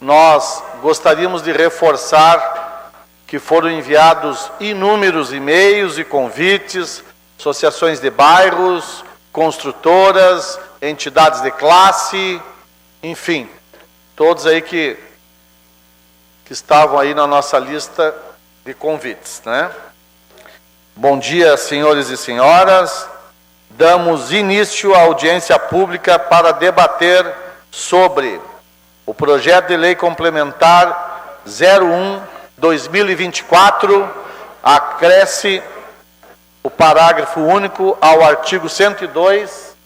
nós gostaríamos de reforçar que foram enviados inúmeros e-mails e convites, associações de bairros, construtoras, entidades de classe, enfim, todos aí que estavam aí na nossa lista de convites, né? Bom dia, senhores e senhoras. Damos início à audiência pública para debater sobre o projeto de lei complementar 01/2024, acresce o parágrafo único ao artigo 102.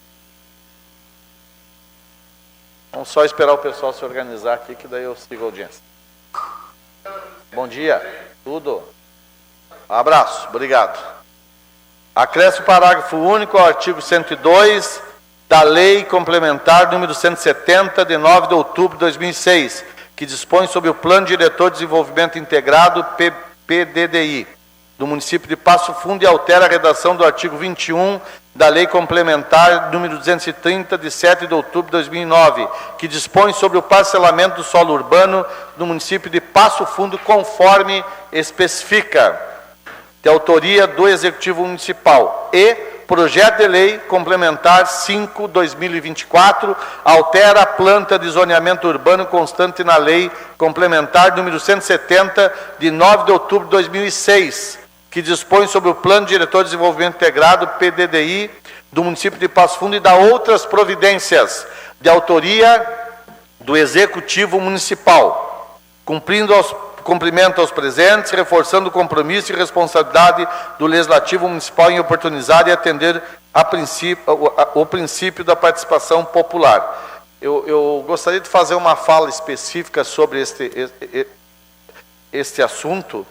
Vamos só esperar o pessoal se organizar aqui, que daí eu sigo a audiência. Bom dia, tudo? Abraço, obrigado. Acresce o parágrafo único ao artigo 102 da Lei Complementar número 170, de 9 de outubro de 2006, que dispõe sobre o Plano Diretor de Desenvolvimento Integrado, PDDI, do município de Passo Fundo, e altera a redação do artigo 21 da Lei Complementar número 230, de 7 de outubro de 2009, que dispõe sobre o parcelamento do solo urbano do município de Passo Fundo, conforme especifica, de autoria do Executivo Municipal, e projeto de lei complementar 5/2024, altera a planta de zoneamento urbano constante na lei complementar número 170, de 9 de outubro de 2006, que dispõe sobre o Plano Diretor de Desenvolvimento Integrado, PDDI, do município de Passo Fundo, e dá outras providências, de autoria do Executivo Municipal, cumprimento aos presentes, reforçando o compromisso e responsabilidade do Legislativo Municipal em oportunizar e atender o princípio da participação popular. Eu gostaria de fazer uma fala específica sobre este assunto.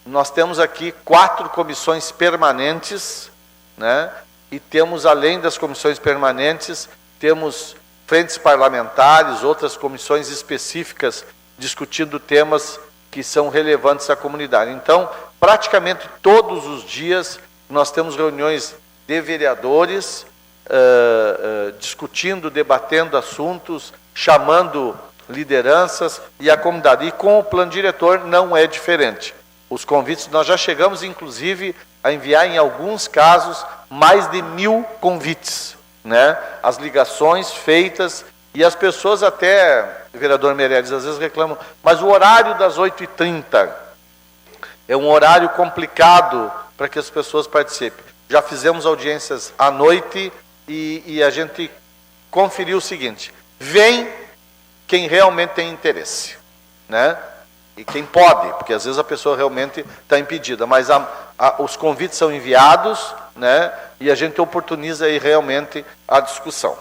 Nós temos aqui 4 comissões permanentes, né? E temos, além das comissões permanentes, temos frentes parlamentares, outras comissões específicas discutindo temas que são relevantes à comunidade. Então, praticamente todos os dias, nós temos reuniões de vereadores, discutindo, debatendo assuntos, chamando lideranças e a comunidade. E com o plano diretor não é diferente. Os convites, nós já chegamos, inclusive, a enviar, em alguns casos, mais de 1000 convites, né? As ligações feitas. E as pessoas até, vereador Meirelles, às vezes reclamam, mas o horário das 8h30 é um horário complicado para que as pessoas participem. Já fizemos audiências à noite e a gente conferiu o seguinte: vem quem realmente tem interesse, né? E quem pode, porque às vezes a pessoa realmente está impedida, mas os convites são enviados, né? E a gente oportuniza aí realmente a discussão.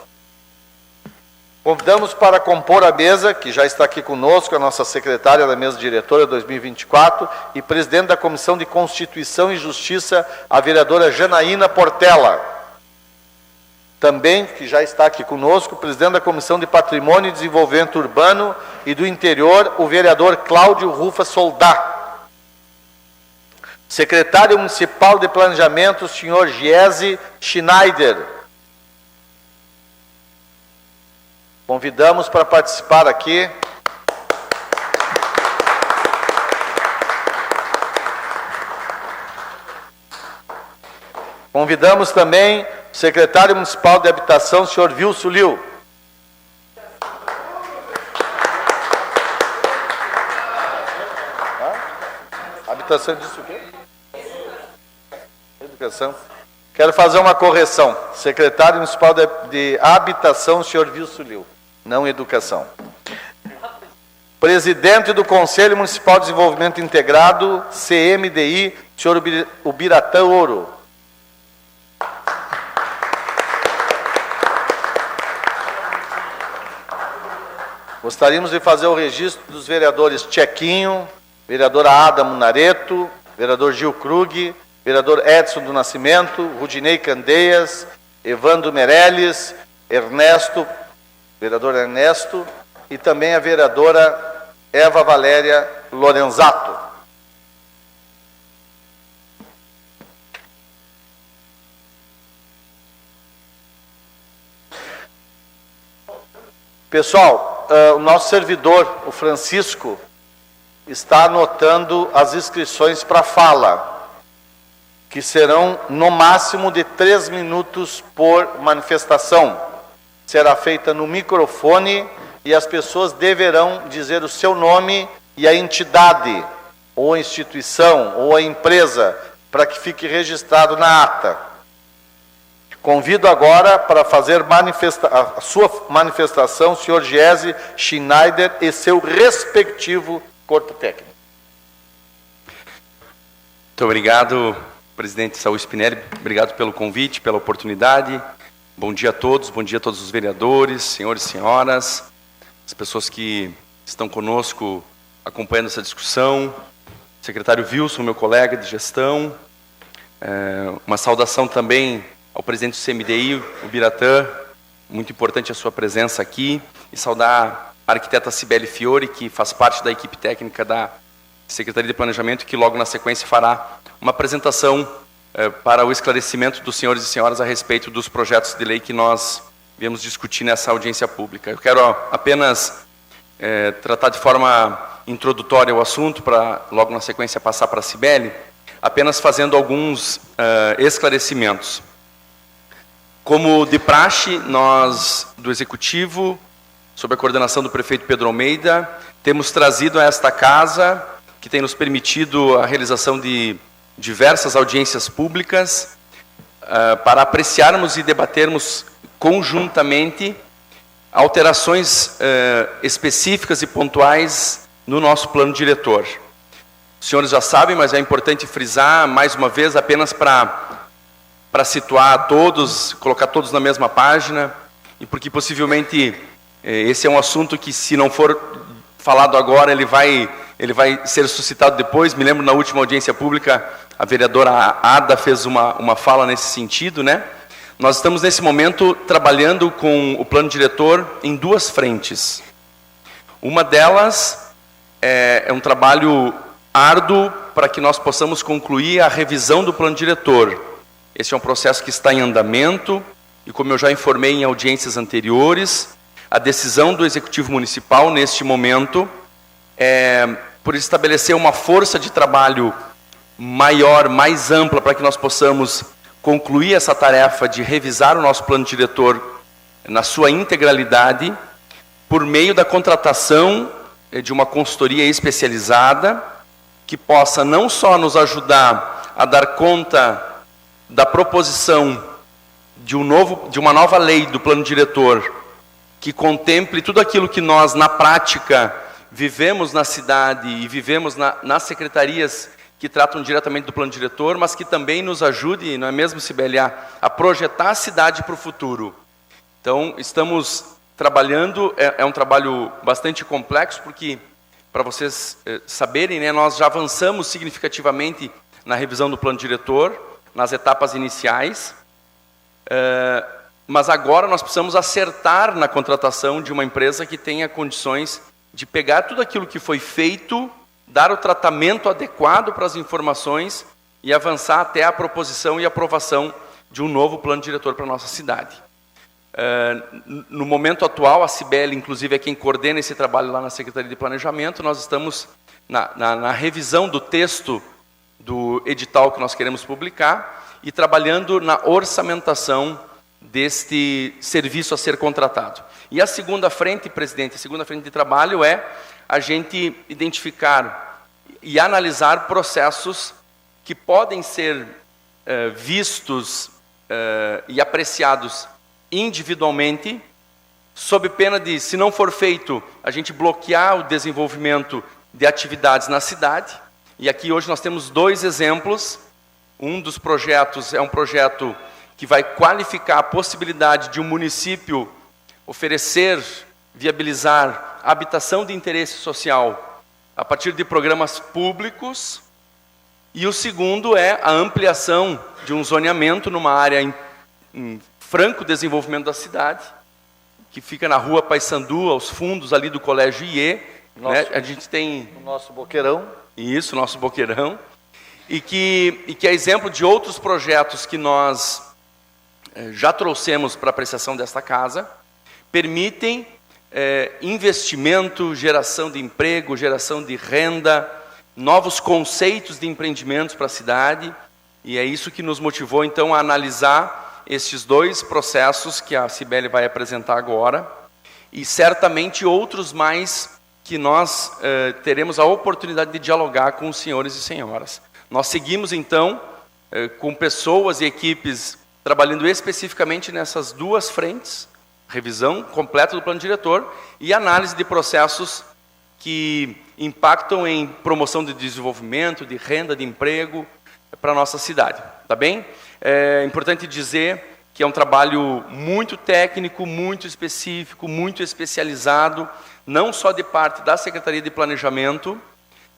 Convidamos para compor a mesa, que já está aqui conosco, a nossa secretária da mesa diretora 2024 e presidente da Comissão de Constituição e Justiça, a vereadora Janaína Portela. Também, que já está aqui conosco, o presidente da Comissão de Patrimônio e Desenvolvimento Urbano e do Interior, o vereador Cláudio Rufa Soldá. Secretário Municipal de Planejamento, o senhor Giese Schneider. Convidamos para participar aqui convidamos também o secretário municipal de Habitação, o senhor Wilson Liu. Habitação disse o quê? Educação. Quero fazer uma correção. Secretário Municipal de Habitação, o senhor Wilson Liu, não Educação. Presidente do Conselho Municipal de Desenvolvimento Integrado, CMDI, o senhor Ubiratã Ouro. Gostaríamos de fazer o registro dos vereadores Tchequinho, vereadora Ada Munareto, vereador Gil Krug, vereador Edson do Nascimento, Rudinei Candeias, Evandro Meirelles, Ernesto, vereador Ernesto, e também a vereadora Eva Valéria Lorenzato. Pessoal, o nosso servidor, o Francisco, está anotando as inscrições para fala, que serão no máximo de 3 minutos por manifestação. Será feita no microfone e as pessoas deverão dizer o seu nome e a entidade, ou a instituição, ou a empresa, para que fique registrado na ata. Convido agora para fazer a sua manifestação o senhor Giese Schneider e seu respectivo corpo técnico. Muito obrigado, presidente Saúl Spinelli. Obrigado pelo convite, pela oportunidade. Bom dia a todos os vereadores, senhores e senhoras, as pessoas que estão conosco acompanhando essa discussão. Secretário Wilson, meu colega de gestão. Uma saudação também ao presidente do CMDI, o Biratã, muito importante a sua presença aqui, e saudar a arquiteta Cibele Fiore, que faz parte da equipe técnica da Secretaria de Planejamento, que logo na sequência fará uma apresentação para o esclarecimento dos senhores e senhoras a respeito dos projetos de lei que nós viemos discutir nessa audiência pública. Eu quero apenas tratar de forma introdutória o assunto, para logo na sequência passar para a Cibele, apenas fazendo alguns esclarecimentos. Como de praxe, nós do Executivo, sob a coordenação do prefeito Pedro Almeida, temos trazido a esta casa, que tem nos permitido a realização de diversas audiências públicas, para apreciarmos e debatermos conjuntamente alterações específicas e pontuais no nosso plano diretor. Os senhores já sabem, mas é importante frisar mais uma vez, apenas para situar todos, colocar todos na mesma página, e porque possivelmente esse é um assunto que, se não for falado agora, ele vai ser suscitado depois. Me lembro, na última audiência pública, a vereadora Ada fez uma fala nesse sentido, né? Nós estamos, nesse momento, trabalhando com o plano diretor em 2 frentes. Uma delas é um trabalho árduo para que nós possamos concluir a revisão do plano diretor. Esse é um processo que está em andamento, e como eu já informei em audiências anteriores, a decisão do Executivo Municipal, neste momento, por estabelecer uma força de trabalho maior, mais ampla, para que nós possamos concluir essa tarefa de revisar o nosso plano diretor na sua integralidade, por meio da contratação de uma consultoria especializada, que possa não só nos ajudar a dar conta da proposição de uma nova lei do plano diretor, que contemple tudo aquilo que nós, na prática, vivemos na cidade e vivemos nas secretarias que tratam diretamente do plano diretor, mas que também nos ajude, não é mesmo, Cibele, a projetar a cidade para o futuro. Então, estamos trabalhando, é um trabalho bastante complexo, porque, para vocês saberem, né, nós já avançamos significativamente na revisão do plano diretor, nas etapas iniciais, mas agora nós precisamos acertar na contratação de uma empresa que tenha condições de pegar tudo aquilo que foi feito, dar o tratamento adequado para as informações e avançar até a proposição e aprovação de um novo plano diretor para a nossa cidade. No momento atual, a Cibele, inclusive, é quem coordena esse trabalho lá na Secretaria de Planejamento. Nós estamos na revisão do texto do edital que nós queremos publicar e trabalhando na orçamentação deste serviço a ser contratado. E a segunda frente, presidente, a segunda frente de trabalho é a gente identificar e analisar processos que podem ser vistos e apreciados individualmente, sob pena de, se não for feito, a gente bloquear o desenvolvimento de atividades na cidade. E aqui hoje nós temos 2 exemplos. Um dos projetos é um projeto que vai qualificar a possibilidade de um município oferecer, viabilizar habitação de interesse social a partir de programas públicos. E o segundo é a ampliação de um zoneamento numa área em franco desenvolvimento da cidade, que fica na rua Paissandu, aos fundos ali do Colégio IE. Né? A gente tem o nosso boqueirão. Isso, nosso boqueirão. E que é exemplo de outros projetos que nós já trouxemos para apreciação desta casa, permitem investimento, geração de emprego, geração de renda, novos conceitos de empreendimentos para a cidade, e é isso que nos motivou, então, a analisar estes 2 processos que a Cibele vai apresentar agora, e certamente outros mais que nós teremos a oportunidade de dialogar com os senhores e senhoras. Nós seguimos, então, com pessoas e equipes trabalhando especificamente nessas 2 frentes, revisão completa do plano diretor e análise de processos que impactam em promoção de desenvolvimento, de renda, de emprego para a nossa cidade. Tá bem? É importante dizer que é um trabalho muito técnico, muito específico, muito especializado, não só de parte da Secretaria de Planejamento,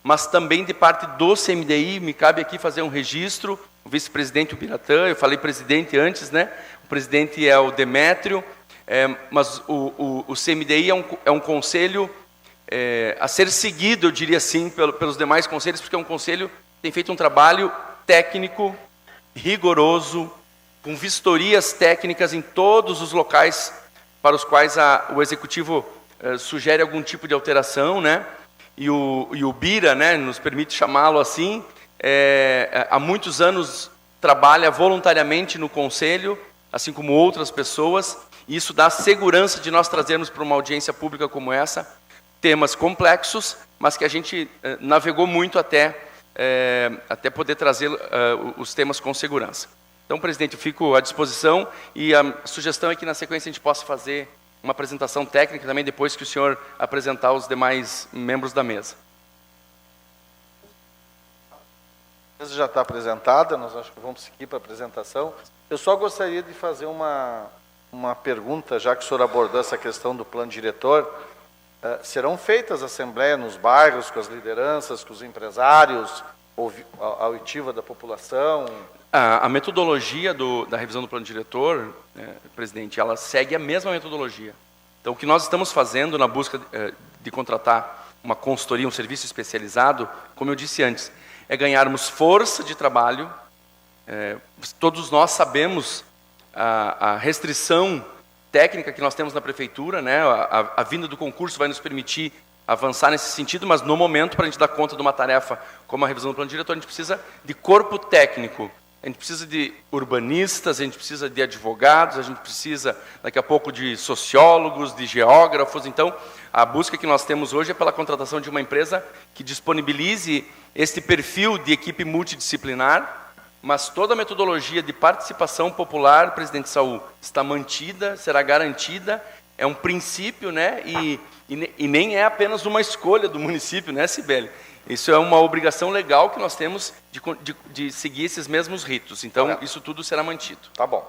mas também de parte do CMDI. Me cabe aqui fazer um registro, o vice-presidente, o Biratã, eu falei presidente antes, né? O presidente é o Demétrio, mas o CMDI é um conselho a ser seguido, eu diria assim, pelos demais conselhos, porque é um conselho que tem feito um trabalho técnico, rigoroso, com vistorias técnicas em todos os locais para os quais o Executivo sugere algum tipo de alteração, né? E o Bira, né, nos permite chamá-lo assim, há muitos anos trabalha voluntariamente no Conselho, assim como outras pessoas, e isso dá segurança de nós trazermos para uma audiência pública como essa temas complexos, mas que a gente navegou muito até poder trazer os temas com segurança. Então, presidente, eu fico à disposição e a sugestão é que, na sequência, a gente possa fazer uma apresentação técnica também, depois que o senhor apresentar os demais membros da mesa. A mesa já está apresentada, nós acho que vamos seguir para a apresentação. Eu só gostaria de fazer uma pergunta, já que o senhor abordou essa questão do plano diretor. Serão feitas assembleias nos bairros, com as lideranças, com os empresários, a oitiva da população? A metodologia da revisão do plano diretor, presidente, ela segue a mesma metodologia. Então, o que nós estamos fazendo na busca de contratar uma consultoria, um serviço especializado, como eu disse antes, é ganharmos força de trabalho. Todos nós sabemos a restrição técnica que nós temos na prefeitura, né? A vinda do concurso vai nos permitir avançar nesse sentido, mas no momento, para a gente dar conta de uma tarefa como a revisão do plano diretor, a gente precisa de corpo técnico, a gente precisa de urbanistas, a gente precisa de advogados, a gente precisa, daqui a pouco, de sociólogos, de geógrafos. Então, a busca que nós temos hoje é pela contratação de uma empresa que disponibilize este perfil de equipe multidisciplinar, mas toda a metodologia de participação popular, presidente Saul, está mantida, será garantida, é um princípio, né? E nem é apenas uma escolha do município, né, Cibele? Isso é uma obrigação legal que nós temos de seguir esses mesmos ritos. Então, isso tudo será mantido. Tá bom.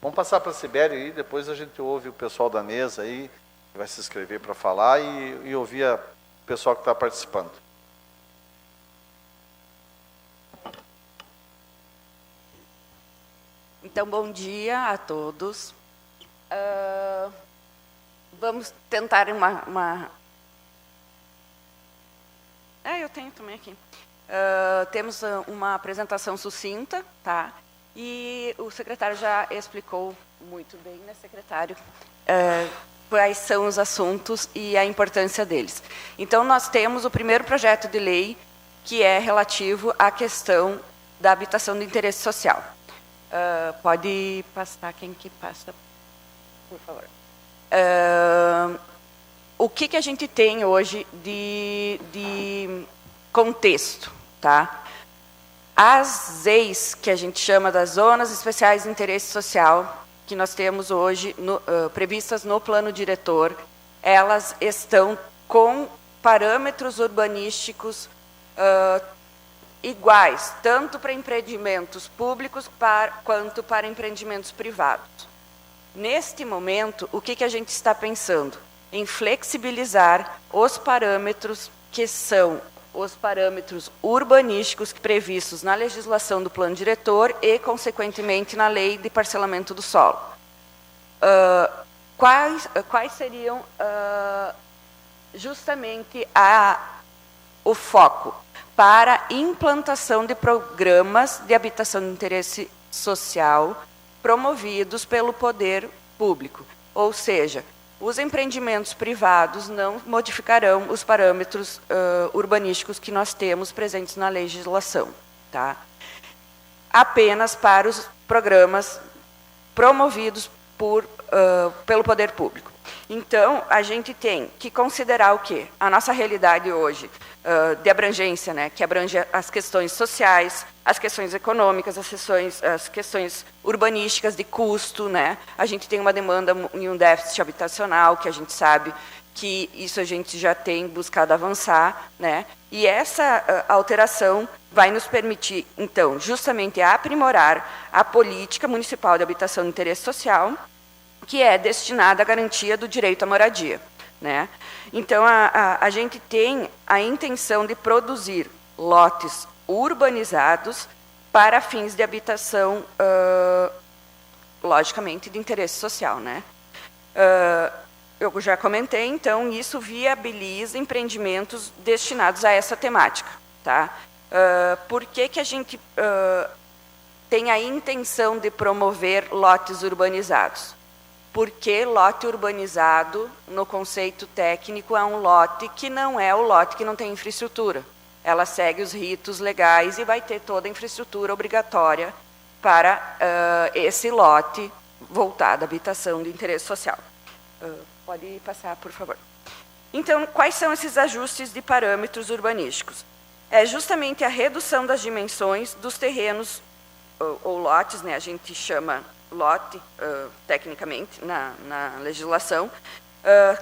Vamos passar para a Cibele e depois a gente ouve o pessoal da mesa aí, que vai se inscrever para falar, e ouvir o pessoal que está participando. Então, bom dia a todos. Vamos tentar eu tenho também aqui. Temos uma apresentação sucinta, tá? E o secretário já explicou muito bem, né, secretário? Quais são os assuntos e a importância deles. Então, nós temos o primeiro projeto de lei, que é relativo à questão da habitação de interesse social. Pode passar, quem que passa, por favor. O que a gente tem hoje de contexto, tá? As ZEIs, que a gente chama das Zonas Especiais de Interesse Social, que nós temos hoje previstas no plano diretor, elas estão com parâmetros urbanísticos iguais, tanto para empreendimentos públicos quanto para empreendimentos privados. Neste momento, o que a gente está pensando? Em flexibilizar os parâmetros que são os parâmetros urbanísticos previstos na legislação do plano diretor e, consequentemente, na lei de parcelamento do solo. Quais seriam justamente o foco para a implantação de programas de habitação de interesse social promovidos pelo poder público? Ou seja, os empreendimentos privados não modificarão os parâmetros urbanísticos que nós temos presentes na legislação, tá? Apenas para os programas promovidos pelo poder público. Então, a gente tem que considerar o quê? A nossa realidade hoje de abrangência, né, que abrange as questões sociais, as questões econômicas, as questões urbanísticas de custo, né? A gente tem uma demanda e um déficit habitacional, que a gente sabe que isso a gente já tem buscado avançar, né? E essa alteração vai nos permitir, então, justamente aprimorar a política municipal de habitação de interesse social, que é destinada à garantia do direito à moradia, né? Então, a gente tem a intenção de produzir lotes urbanizados para fins de habitação, logicamente, de interesse social, né? Eu já comentei, então, isso viabiliza empreendimentos destinados a essa temática, tá? Por que a gente tem a intenção de promover lotes urbanizados? Porque lote urbanizado, no conceito técnico, é um lote que não é o lote que não tem infraestrutura. Ela segue os ritos legais e vai ter toda a infraestrutura obrigatória para esse lote voltado à habitação de interesse social. Pode passar, por favor. Então, quais são esses ajustes de parâmetros urbanísticos? É justamente a redução das dimensões dos terrenos ou lotes, né, a gente chama lote, tecnicamente, na legislação,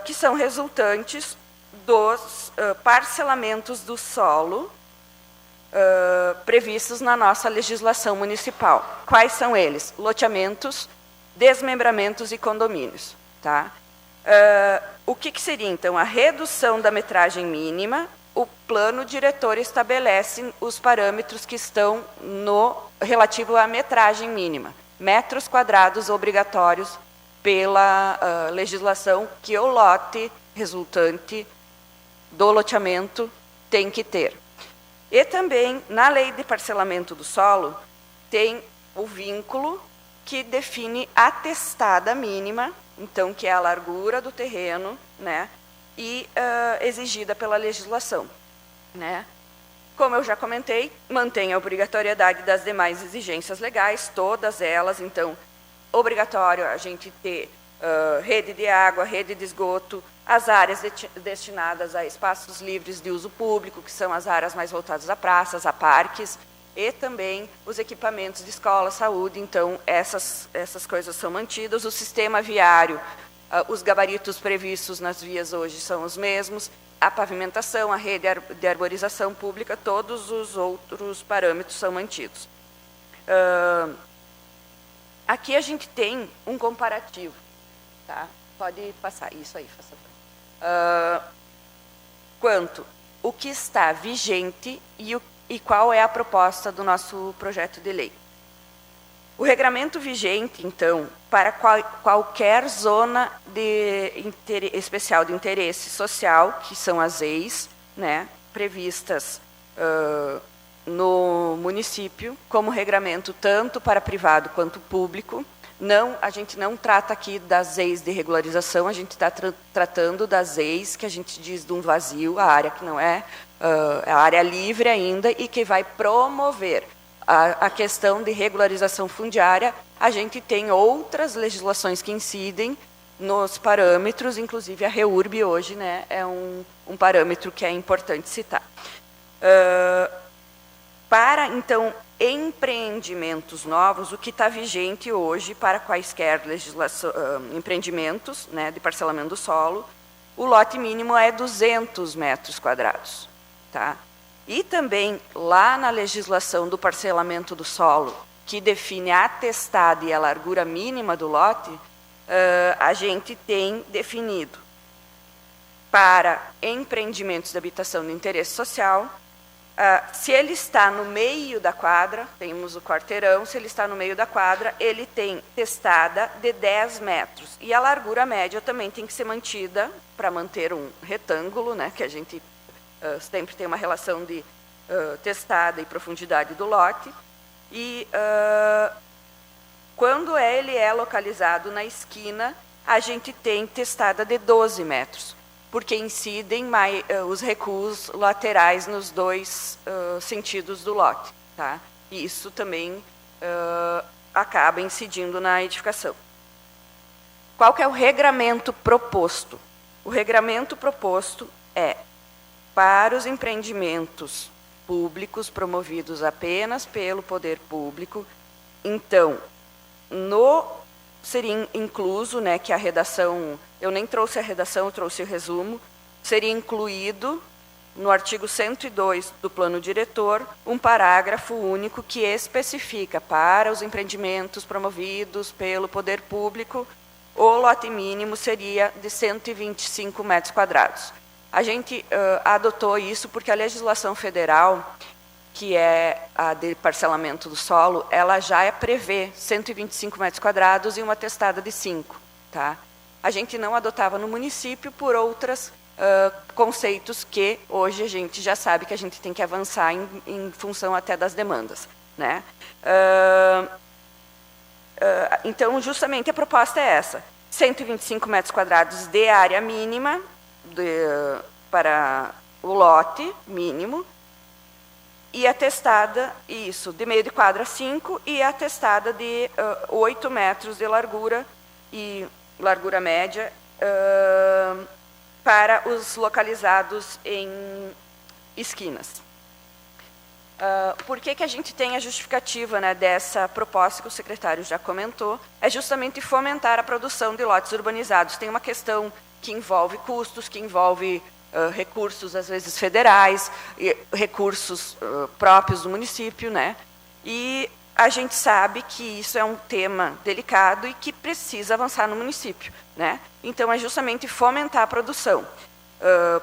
que são resultantes dos parcelamentos do solo previstos na nossa legislação municipal. Quais são eles? Loteamentos, desmembramentos e condomínios, tá? O que seria, então, a redução da metragem mínima? O plano diretor estabelece os parâmetros que estão no relativo à metragem mínima, metros quadrados obrigatórios pela legislação que o lote resultante do loteamento tem que ter. E também, na lei de parcelamento do solo, tem o vínculo que define a testada mínima, então, que é a largura do terreno, né, e exigida pela legislação, né? Como eu já comentei, mantém a obrigatoriedade das demais exigências legais, todas elas, então, obrigatório a gente ter rede de água, rede de esgoto, as áreas destinadas a espaços livres de uso público, que são as áreas mais voltadas a praças, a parques, e também os equipamentos de escola, saúde, então, essas coisas são mantidas. O sistema viário, os gabaritos previstos nas vias hoje são os mesmos, a pavimentação, a rede de arborização pública, todos os outros parâmetros são mantidos. Aqui a gente tem um comparativo, tá? Pode passar, isso aí, faça. Quanto o que está vigente e qual é a proposta do nosso projeto de lei. O regramento vigente, então, para qualquer zona especial de interesse social, que são as EIs, né, previstas no município, como regramento tanto para privado quanto público. A gente não trata aqui das EIs de regularização, a gente está tratando das EIs que a gente diz de um vazio, a área que não é a área livre ainda e que vai promover a questão de regularização fundiária. A gente tem outras legislações que incidem nos parâmetros, inclusive a REURB hoje, né, é um parâmetro que é importante citar. Para, então, empreendimentos novos, o que está vigente hoje para quaisquer empreendimentos, né, de parcelamento do solo, o lote mínimo é 200 metros quadrados. Tá? E também, lá na legislação do parcelamento do solo, que define a testada e a largura mínima do lote, a gente tem definido para empreendimentos de habitação de interesse social, se ele está no meio da quadra, temos o quarteirão, se ele está no meio da quadra, ele tem testada de 10 metros. E a largura média também tem que ser mantida para manter um retângulo, né, que a gente sempre tem uma relação de testada e profundidade do lote. E quando ele é localizado na esquina, a gente tem testada de 12 metros, porque incidem os recuos laterais nos dois sentidos do lote. Tá? E isso também acaba incidindo na edificação. Qual que é o regramento proposto? O regramento proposto é para os empreendimentos públicos promovidos apenas pelo poder público. Então, seria incluso, né, que a redação, eu nem trouxe a redação, eu trouxe o resumo, seria incluído no artigo 102 do plano diretor um parágrafo único que especifica para os empreendimentos promovidos pelo poder público, o lote mínimo seria de 125 metros quadrados. A gente adotou isso porque a legislação federal, que é a de parcelamento do solo, ela já prevê 125 metros quadrados e uma testada de 5. Tá? A gente não adotava no município por outros conceitos que hoje a gente já sabe que a gente tem que avançar em função até das demandas. Né? Então, justamente, a proposta é essa. 125 metros quadrados de área mínima para o lote mínimo, e a testada, isso, de meio de quadra 5, e a testada de 8 metros de largura e largura média para os localizados em esquinas. Por que a gente tem a justificativa, né, dessa proposta que o secretário já comentou? É justamente fomentar a produção de lotes urbanizados. Tem uma questão que envolve custos, que envolve recursos, às vezes, federais, recursos próprios do município, né? E a gente sabe que isso é um tema delicado e que precisa avançar no município, né? Então, é justamente fomentar a produção,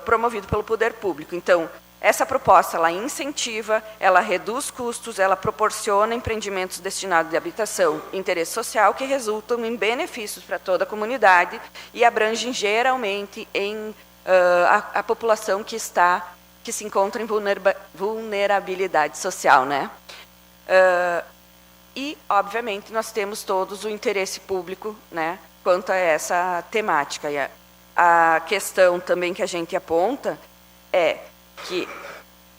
promovido pelo poder público. Então, essa proposta, ela incentiva, ela reduz custos, ela proporciona empreendimentos destinados de habitação e interesse social que resultam em benefícios para toda a comunidade e abrangem geralmente em a população que se encontra em vulnerabilidade social, né? E, obviamente, nós temos todos o interesse público, né, quanto a essa temática. E a questão também que a gente aponta é que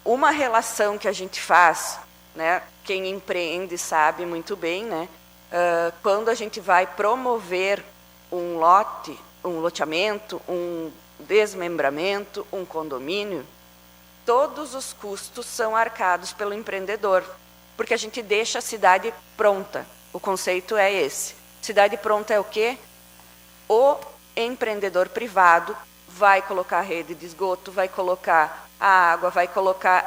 uma relação que a gente faz, né, quem empreende sabe muito bem, né, quando a gente vai promover um loteamento, um desmembramento, um condomínio, todos os custos são arcados pelo empreendedor, porque a gente deixa a cidade pronta. O conceito é esse. Cidade pronta é o quê? O empreendedor privado vai colocar a rede de esgoto, vai colocar a água, vai colocar...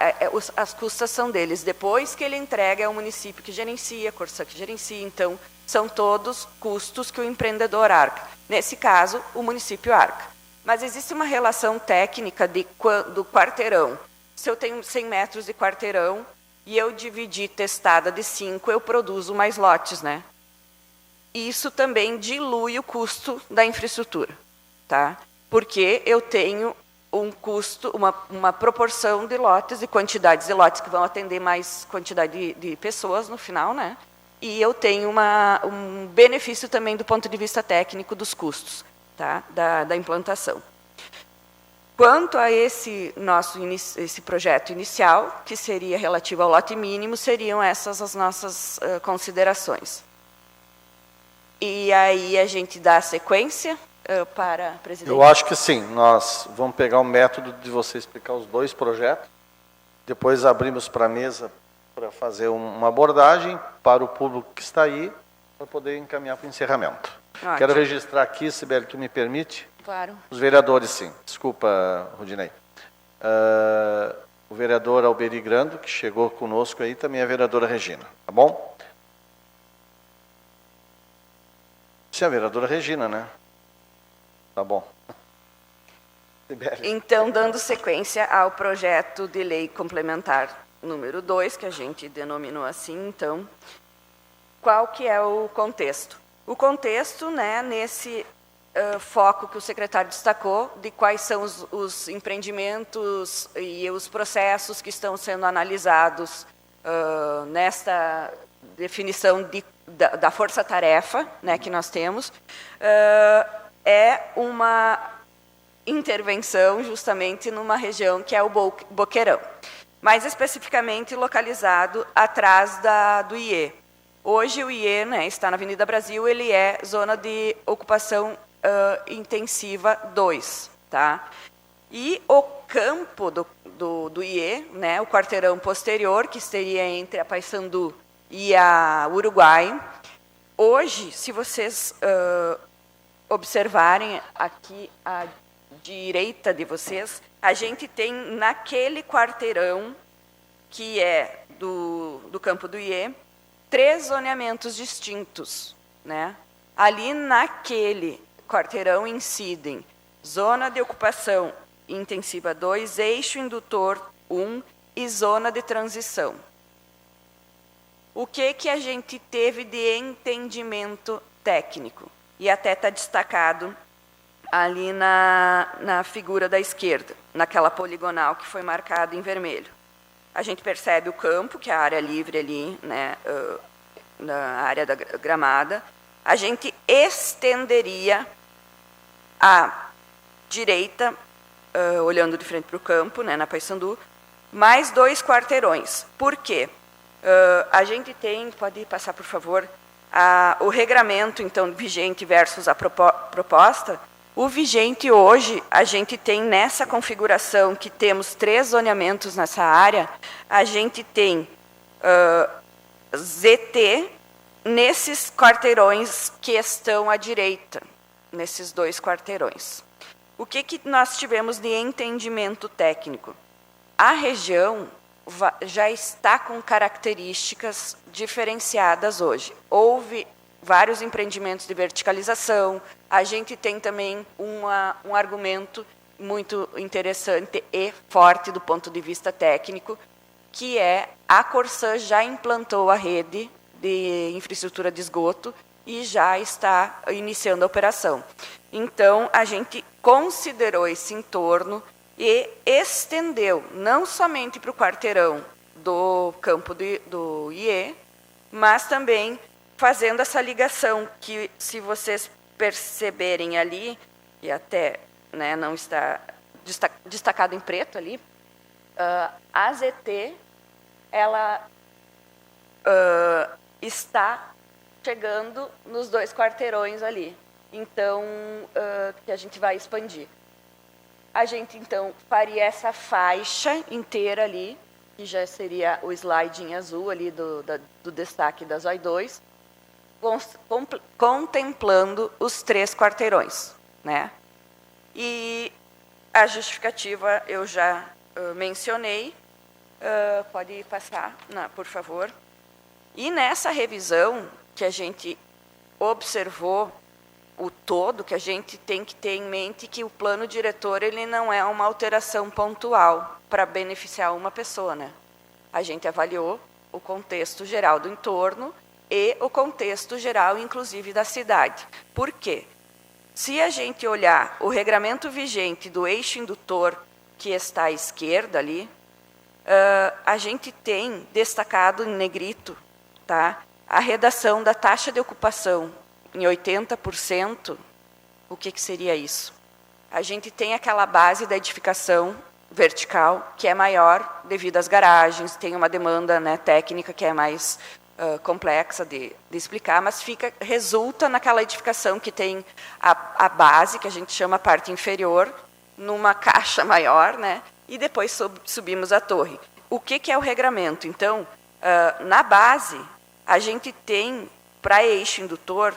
as custas são deles. Depois que ele entrega, é o município que gerencia, a Corsã que gerencia. Então, são todos custos que o empreendedor arca. Nesse caso, o município arca. Mas existe uma relação técnica do quarteirão. Se eu tenho 100 metros de quarteirão e eu dividir testada de 5, eu produzo mais lotes, né? Isso também dilui o custo da infraestrutura, tá? Porque eu tenho um custo, uma proporção de lotes e quantidades de lotes que vão atender mais quantidade de pessoas no final, né? E eu tenho um benefício também do ponto de vista técnico dos custos, tá? da implantação. Quanto a esse projeto inicial, que seria relativo ao lote mínimo, seriam essas as nossas considerações. E aí a gente dá sequência para a presidente. Eu acho que sim. Nós vamos pegar o método de você explicar os dois projetos, depois abrimos para a mesa para fazer uma abordagem para o público que está aí, para poder encaminhar para o encerramento. Ótimo. Quero registrar aqui, Sibeli, tu me permite? Claro. Os vereadores, sim. Desculpa, Rudinei. O vereador Alberi Grando, que chegou conosco aí, também a vereadora Regina. Tá bom? Sim, a vereadora Regina, né? Tá bom. Sibeli. Então, dando sequência ao projeto de lei complementar número 2, que a gente denominou assim, então, qual que é o contexto? O contexto, né, nesse foco que o secretário destacou, de quais são os empreendimentos e os processos que estão sendo analisados nesta definição da força-tarefa, né, que nós temos. é uma intervenção justamente numa região que é o Boqueirão, mais especificamente localizado atrás do IE. Hoje o IE, né, está na Avenida Brasil, ele é zona de ocupação intensiva 2. Tá? E o campo do IE, né, o quarteirão posterior, que seria entre a Paissandu e a Uruguai, hoje, se vocês observarem aqui à direita de vocês, a gente tem naquele quarteirão, que é do campo do IE, 3 zoneamentos distintos. Né? Ali naquele quarteirão incidem zona de ocupação intensiva 2, eixo indutor 1 e zona de transição. O que a gente teve de entendimento técnico? E até está destacado ali na figura da esquerda, naquela poligonal que foi marcada em vermelho. A gente percebe o campo, que é a área livre ali, né, na área da gramada. A gente estenderia à direita, olhando de frente para o campo, né, na Paissandu, mais 2 quarteirões. Por quê? A gente tem, pode passar, por favor, o regramento, então, vigente versus a proposta. O vigente hoje, a gente tem nessa configuração que temos 3 zoneamentos nessa área, a gente tem ZT nesses quarteirões que estão à direita, nesses 2 quarteirões. O que nós tivemos de entendimento técnico? A região já está com características diferenciadas hoje. Houve vários empreendimentos de verticalização, a gente tem também um argumento muito interessante e forte do ponto de vista técnico, que é a Corsã já implantou a rede de infraestrutura de esgoto e já está iniciando a operação. Então, a gente considerou esse entorno e estendeu, não somente para o quarteirão do campo do IE, mas também fazendo essa ligação, que se vocês perceberem ali, e até, né, não está destacado em preto ali, a ZT, ela está chegando nos 2 quarteirões ali, então, que a gente vai expandir. A gente, então, faria essa faixa inteira ali, que já seria o slide em azul ali do destaque da ZOI 2, contemplando os 3 quarteirões. Né? E a justificativa eu já mencionei. Pode passar, por favor. E nessa revisão que a gente observou o todo, que a gente tem que ter em mente que o plano diretor ele não é uma alteração pontual para beneficiar uma pessoa. Né? A gente avaliou o contexto geral do entorno e o contexto geral, inclusive, da cidade. Por quê? Se a gente olhar o regramento vigente do eixo indutor, que está à esquerda ali, a gente tem destacado em negrito, tá, a redação da taxa de ocupação em 80%. O que seria isso? A gente tem aquela base da edificação vertical, que é maior devido às garagens, tem uma demanda, né, técnica que é mais complexa de explicar, mas resulta naquela edificação que tem a base, que a gente chama a parte inferior, numa caixa maior, né, e depois subimos a torre. O que é o regramento? Então, na base, a gente tem, para eixo indutor,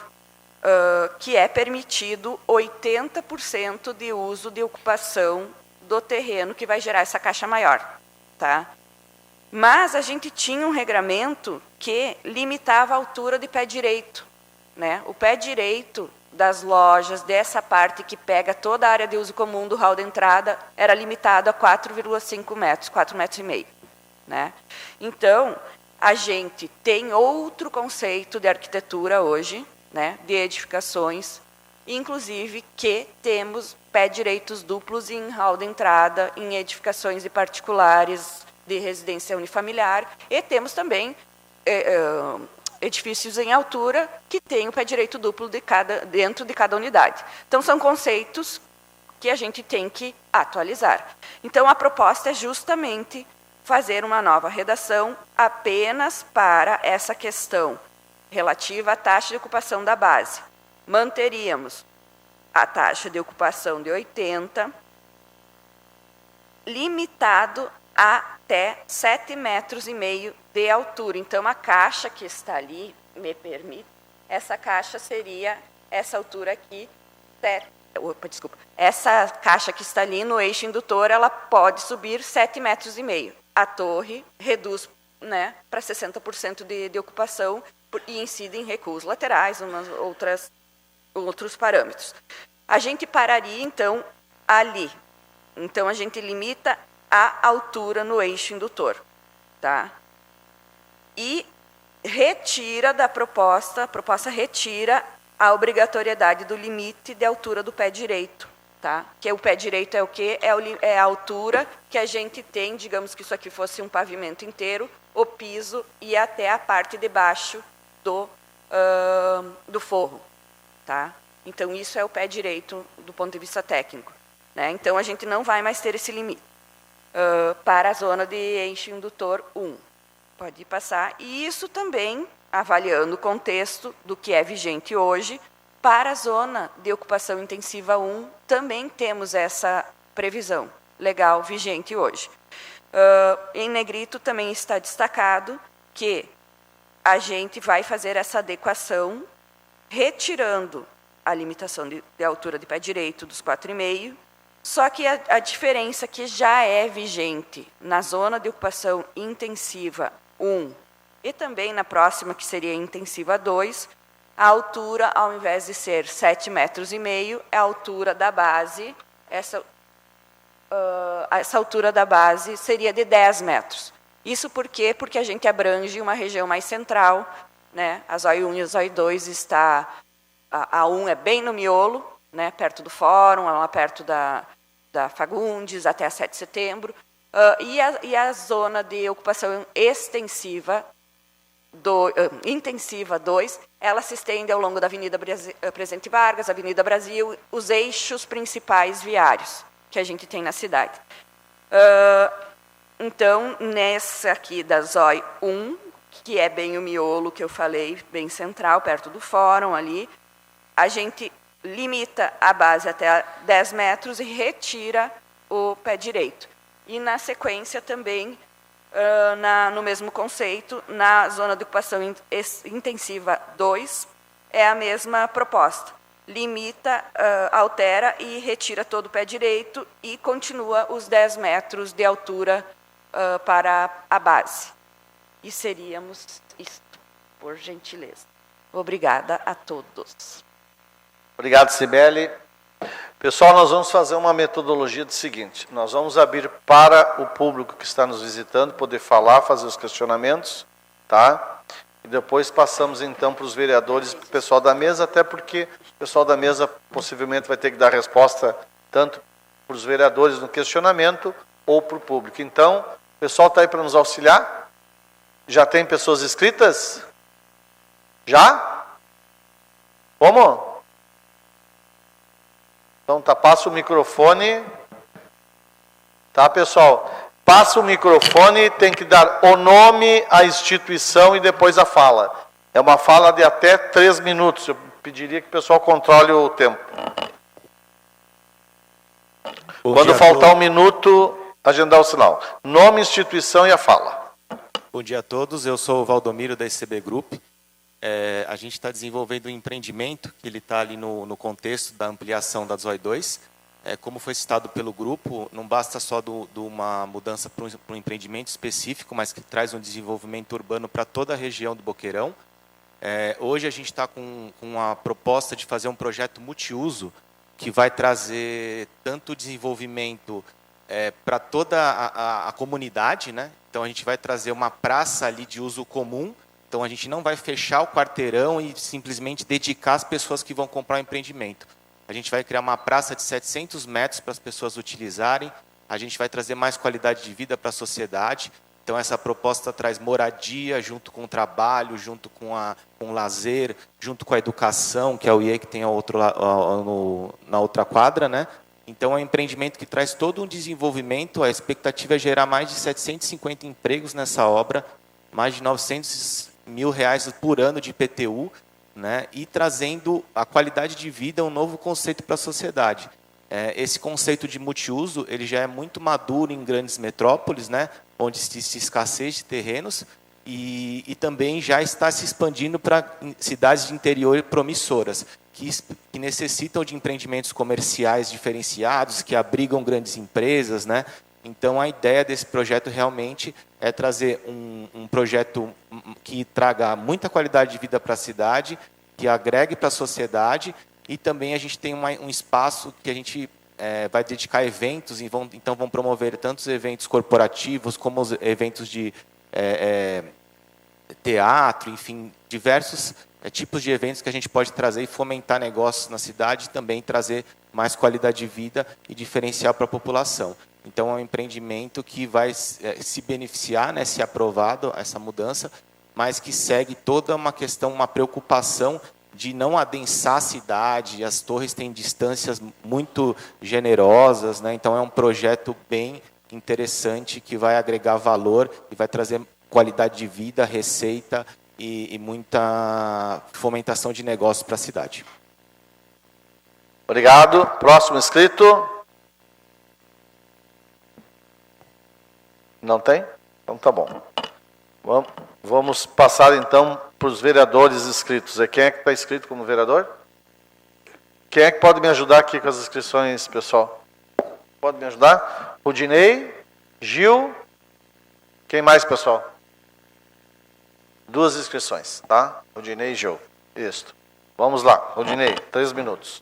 que é permitido 80% de uso de ocupação do terreno, que vai gerar essa caixa maior. Tá? Mas a gente tinha um regramento que limitava a altura de pé direito. Né? O pé direito das lojas, dessa parte que pega toda a área de uso comum do hall de entrada, era limitado a 4,5 metros, 4,5 metros. Né? Então, a gente tem outro conceito de arquitetura hoje, né, de edificações, inclusive que temos pé direitos duplos em hall de entrada, em edificações de particulares de residência unifamiliar, e temos também edifícios em altura que têm o pé direito duplo dentro de cada unidade. Então, são conceitos que a gente tem que atualizar. Então, a proposta é justamente fazer uma nova redação apenas para essa questão relativa à taxa de ocupação da base. Manteríamos a taxa de ocupação de 80, limitado até 7,5 metros de altura. Então, a caixa que está ali, me permite, essa caixa seria essa altura aqui, essa caixa que está ali no eixo indutor, ela pode subir 7,5 metros. A torre reduz, né, para 60% de ocupação e incide em recuos laterais, outros parâmetros. A gente pararia, então, ali. Então, a gente limita a altura no eixo indutor. Tá? E retira da proposta, a proposta retira a obrigatoriedade do limite de altura do pé direito. Tá? Que o pé direito é o quê? É a altura que a gente tem, digamos que isso aqui fosse um pavimento inteiro, o piso e até a parte de baixo do forro. Tá? Então, isso é o pé direito do ponto de vista técnico. Né? Então, a gente não vai mais ter esse limite para a zona de eixo indutor 1. Pode passar. E isso também, avaliando o contexto do que é vigente hoje, para a zona de ocupação intensiva 1, também temos essa previsão legal vigente hoje. Em negrito também está destacado que a gente vai fazer essa adequação, retirando a limitação de altura de pé direito dos 4,5, só que a diferença que já é vigente na zona de ocupação intensiva 1 e também na próxima, que seria intensiva 2, a altura, ao invés de ser 7,5 metros, é a altura da base, essa altura da base seria de 10 metros. Isso por quê? Porque a gente abrange uma região mais central, né? A zóio 1 e a zóio 2 está... A 1 é bem no miolo, né? Perto do Fórum, lá perto da Fagundes, até a 7 de setembro. E a zona de ocupação extensiva, intensiva 2, ela se estende ao longo da Avenida Presidente Vargas, Avenida Brasil, os eixos principais viários que a gente tem na cidade. Então, nessa aqui da zóio 1, que é bem o miolo que eu falei, bem central, perto do Fórum ali, a gente limita a base até 10 metros e retira o pé direito. E, na sequência, também, no mesmo conceito, na zona de ocupação intensiva 2, é a mesma proposta. Limita, altera e retira todo o pé direito e continua os 10 metros de altura para a base. E seríamos isto, por gentileza. Obrigada a todos. Obrigado, Cibele. Pessoal, nós vamos fazer uma metodologia do seguinte: nós vamos abrir para o público que está nos visitando, poder falar, fazer os questionamentos, tá? E depois passamos, então, para os vereadores e para o pessoal da mesa, até porque o pessoal da mesa possivelmente vai ter que dar resposta tanto para os vereadores no questionamento ou para o público. Então, o pessoal está aí para nos auxiliar? Já tem pessoas inscritas? Já? Como? Então, passa o microfone. Tá, pessoal? Passa o microfone, tem que dar o nome, a instituição e depois a fala. É uma fala de até 3 minutos. Eu pediria que o pessoal controle o tempo. Quando faltar 1 minuto, agendar o sinal. Nome, instituição e a fala. Bom dia a todos. Eu sou o Valdomiro da SCB Group. A gente está desenvolvendo um empreendimento, que ele está ali no contexto da ampliação da zóio 2. Como foi citado pelo grupo, não basta só de uma mudança para um empreendimento específico, mas que traz um desenvolvimento urbano para toda a região do Boqueirão. Hoje a gente está com a proposta de fazer um projeto multiuso, que vai trazer tanto desenvolvimento para toda a comunidade, né? Então a gente vai trazer uma praça ali de uso comum. Então, a gente não vai fechar o quarteirão e simplesmente dedicar as pessoas que vão comprar o empreendimento. A gente vai criar uma praça de 700 metros para as pessoas utilizarem. A gente vai trazer mais qualidade de vida para a sociedade. Então, essa proposta traz moradia junto com o trabalho, junto com o lazer, junto com a educação, que é o IE que tem na outra quadra, né? Então, é um empreendimento que traz todo um desenvolvimento. A expectativa é gerar mais de 750 empregos nessa obra, mais de R$900 mil por ano de IPTU, né? E trazendo a qualidade de vida, um novo conceito para a sociedade. Esse conceito de multiuso ele já é muito maduro em grandes metrópoles, né? Onde existe escassez de terrenos, e também já está se expandindo para cidades de interior promissoras, que necessitam de empreendimentos comerciais diferenciados, que abrigam grandes empresas, né? Então, a ideia desse projeto realmente é trazer um projeto que traga muita qualidade de vida para a cidade, que agregue para a sociedade, e também a gente tem um espaço que a gente vai dedicar a eventos, então vão promover tantos eventos corporativos, como os eventos de teatro, enfim, diversos tipos de eventos que a gente pode trazer e fomentar negócios na cidade, e também trazer mais qualidade de vida e diferencial para a população. Então, é um empreendimento que vai se beneficiar, né, se aprovado essa mudança, mas que segue toda uma questão, uma preocupação de não adensar a cidade. As torres têm distâncias muito generosas, né? Então, é um projeto bem interessante que vai agregar valor e vai trazer qualidade de vida, receita e muita fomentação de negócios para a cidade. Obrigado. Próximo inscrito. Não tem? Então tá bom. Vamos passar então para os vereadores inscritos. Quem é que está inscrito como vereador? Quem é que pode me ajudar aqui com as inscrições, pessoal? Pode me ajudar? Rudinei, Gil. Quem mais, pessoal? 2 inscrições, tá? Rudinei e Gil. Isso. Vamos lá. Rudinei, 3 minutos.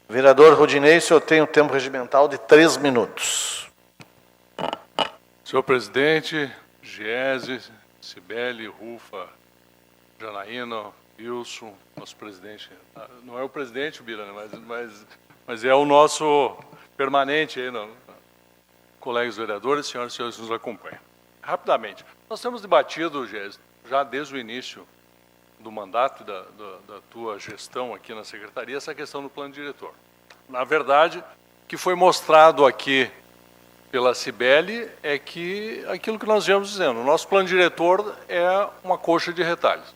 Vereador Rudinei, o senhor tem um tempo regimental de 3 minutos. Senhor presidente, Giese, Cibele, Rufa, Janaína, Wilson, nosso presidente. Não é o presidente, Bira, mas é o nosso permanente aí, colegas vereadores, senhoras e senhores que nos acompanham. Rapidamente, nós temos debatido, Giese, já desde o início do mandato da tua gestão aqui na secretaria, essa questão do plano diretor. Na verdade, o que foi mostrado aqui pela Cibele é que aquilo que nós viemos dizendo, o nosso plano diretor é uma coxa de retalhos,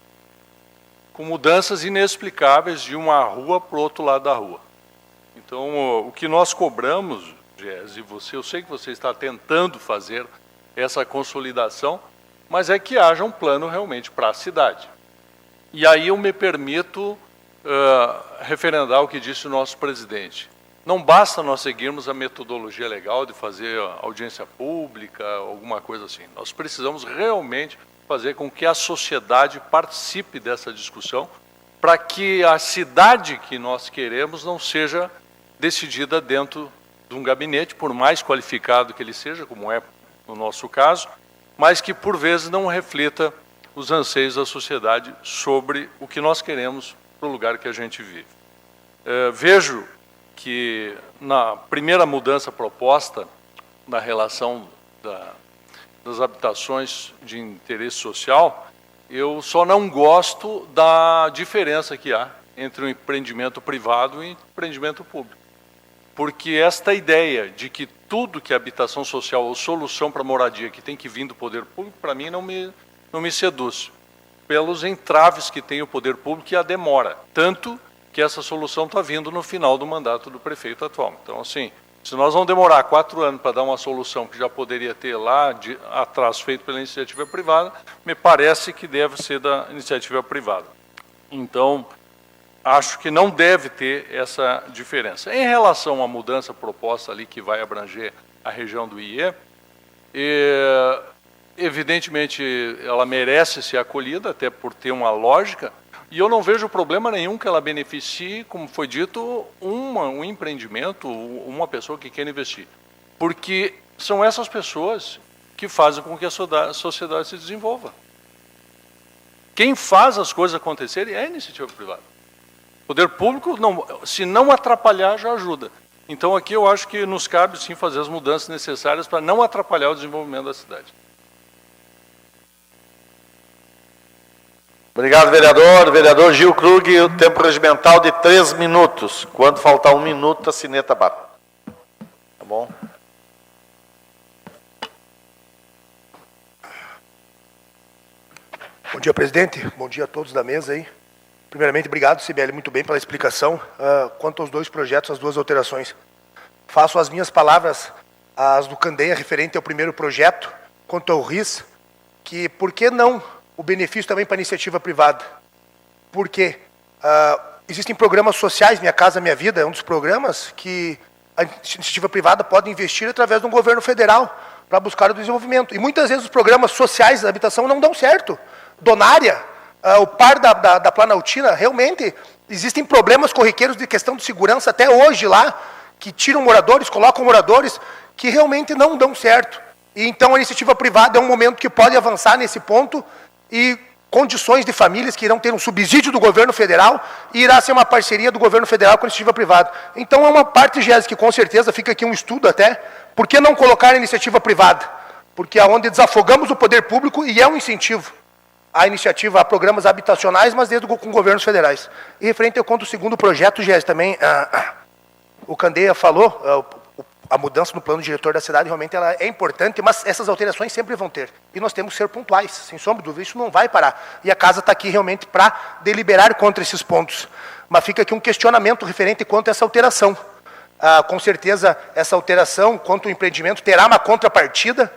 com mudanças inexplicáveis de uma rua para o outro lado da rua. Então, o que nós cobramos, Giese, e eu sei que você está tentando fazer essa consolidação, mas é que haja um plano realmente para a cidade. E aí eu me permito referendar o que disse o nosso presidente. Não basta nós seguirmos a metodologia legal de fazer audiência pública, alguma coisa assim. Nós precisamos realmente fazer com que a sociedade participe dessa discussão, para que a cidade que nós queremos não seja decidida dentro de um gabinete, por mais qualificado que ele seja, como é no nosso caso, mas que por vezes não reflita os anseios da sociedade sobre o que nós queremos para o lugar que a gente vive. Vejo que na primeira mudança proposta na relação das habitações de interesse social, eu só não gosto da diferença que há entre o empreendimento privado e o empreendimento público. Porque esta ideia de que tudo que é habitação social ou solução para moradia que tem que vir do poder público, para mim não me seduz, pelos entraves que tem o poder público e a demora. Tanto que essa solução está vindo no final do mandato do prefeito atual. Então, assim, se nós vamos demorar 4 anos para dar uma solução que já poderia ter lá atrás feito pela iniciativa privada, me parece que deve ser da iniciativa privada. Então, acho que não deve ter essa diferença. Em relação à mudança proposta ali que vai abranger a região do IE, evidentemente, ela merece ser acolhida, até por ter uma lógica, e eu não vejo problema nenhum que ela beneficie, como foi dito, um empreendimento, uma pessoa que quer investir. Porque são essas pessoas que fazem com que a sociedade se desenvolva. Quem faz as coisas acontecerem é a iniciativa privada. O poder público, se não atrapalhar, já ajuda. Então, aqui eu acho que nos cabe, sim, fazer as mudanças necessárias para não atrapalhar o desenvolvimento da cidade. Obrigado, vereador. Vereador Gil Krug, o tempo regimental de 3 minutos. Quando faltar 1 minuto, a sineta bate. Tá bom? Bom dia, presidente. Bom dia a todos da mesa aí. Primeiramente, obrigado, Cibele, muito bem pela explicação. Quanto aos 2 projetos, as 2 alterações. Faço as minhas palavras, as do Candeia, referente ao primeiro projeto, quanto ao RIS, que por que não o benefício também para a iniciativa privada? Porque existem programas sociais, Minha Casa Minha Vida é um dos programas que a iniciativa privada pode investir através de um governo federal para buscar o desenvolvimento. E muitas vezes os programas sociais da habitação não dão certo. Donária, o par da Planaltina, realmente existem problemas corriqueiros de questão de segurança até hoje lá, que tiram moradores, colocam moradores, que realmente não dão certo. E então a iniciativa privada é um momento que pode avançar nesse ponto e condições de famílias que irão ter um subsídio do governo federal e irá ser uma parceria do governo federal com a iniciativa privada. Então é uma parte, Gési, que com certeza fica aqui um estudo até, por que não colocar a iniciativa privada? Porque é onde desafogamos o poder público e é um incentivo a iniciativa a programas habitacionais, mas desde com governos federais. E referente ao quanto o segundo projeto, Gési, também, o Candeia falou, a mudança no plano diretor da cidade realmente ela é importante, mas essas alterações sempre vão ter. E nós temos que ser pontuais, sem sombra de dúvida, isso não vai parar. E a casa está aqui realmente para deliberar contra esses pontos. Mas fica aqui um questionamento referente quanto a essa alteração. Com certeza, essa alteração, quanto ao empreendimento, terá uma contrapartida.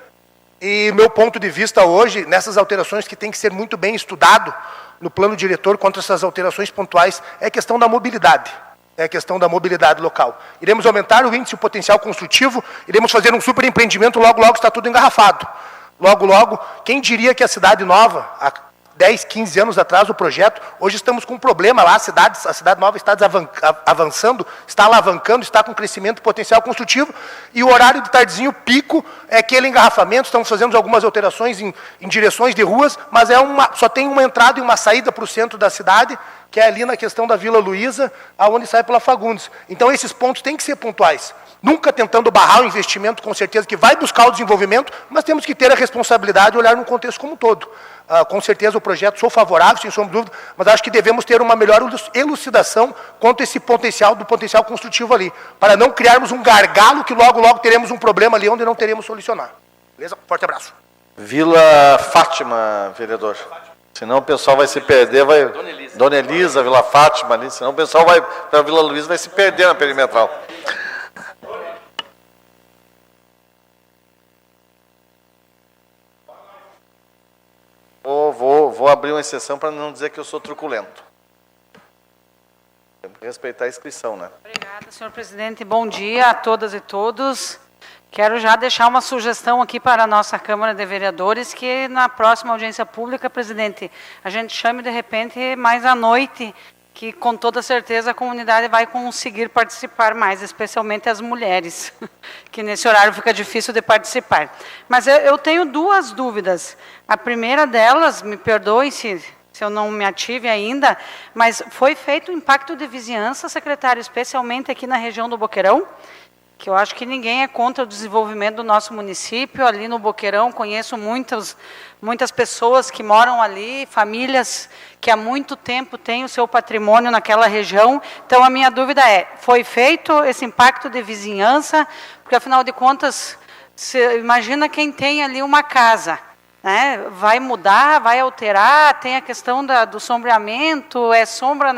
E meu ponto de vista hoje, nessas alterações que tem que ser muito bem estudado no plano diretor contra essas alterações pontuais, é a questão da mobilidade. É a questão da mobilidade local. Iremos aumentar o índice, o potencial construtivo, iremos fazer um super empreendimento, logo, logo está tudo engarrafado. Logo, logo, quem diria que a Cidade Nova, há 10, 15 anos atrás, o projeto, hoje estamos com um problema lá, a Cidade Nova está avançando, está alavancando, está com crescimento potencial construtivo, e o horário de tardezinho pico é aquele engarrafamento, estamos fazendo algumas alterações em direções de ruas, mas só tem uma entrada e uma saída para o centro da cidade, que é ali na questão da Vila Luísa, aonde sai pela Fagundes. Então, esses pontos têm que ser pontuais. Nunca tentando barrar o investimento, com certeza, que vai buscar o desenvolvimento, mas temos que ter a responsabilidade de olhar no contexto como um todo. Com certeza, o projeto, sou favorável, sem sombra de dúvida, mas acho que devemos ter uma melhor elucidação quanto a esse potencial, do potencial construtivo ali, para não criarmos um gargalo que logo, logo teremos um problema ali onde não teremos solucionar. Beleza? Forte abraço. Vila Fátima, vereador. Senão o pessoal vai se perder, vai... Dona Elisa, Vila Fátima ali, senão o pessoal vai para a Vila Luísa vai se perder na perimetral. Vou abrir uma exceção para não dizer que eu sou truculento. Temos que respeitar a inscrição, né? Obrigada, senhor presidente. Bom dia a todas e todos. Quero já deixar uma sugestão aqui para a nossa Câmara de Vereadores, que na próxima audiência pública, presidente, a gente chame de repente mais à noite, que com toda certeza a comunidade vai conseguir participar mais, especialmente as mulheres, que nesse horário fica difícil de participar. Mas eu tenho 2 dúvidas. A primeira delas, me perdoe se eu não me ative ainda, mas foi feito o impacto de vizinhança, secretário, especialmente aqui na região do Boqueirão, que eu acho que ninguém é contra o desenvolvimento do nosso município. Ali no Boqueirão conheço muitas pessoas que moram ali, famílias que há muito tempo têm o seu patrimônio naquela região. Então, a minha dúvida é, foi feito esse impacto de vizinhança? Porque, afinal de contas, imagina quem tem ali uma casa, né? Vai mudar, vai alterar, tem a questão do sombreamento, é sombra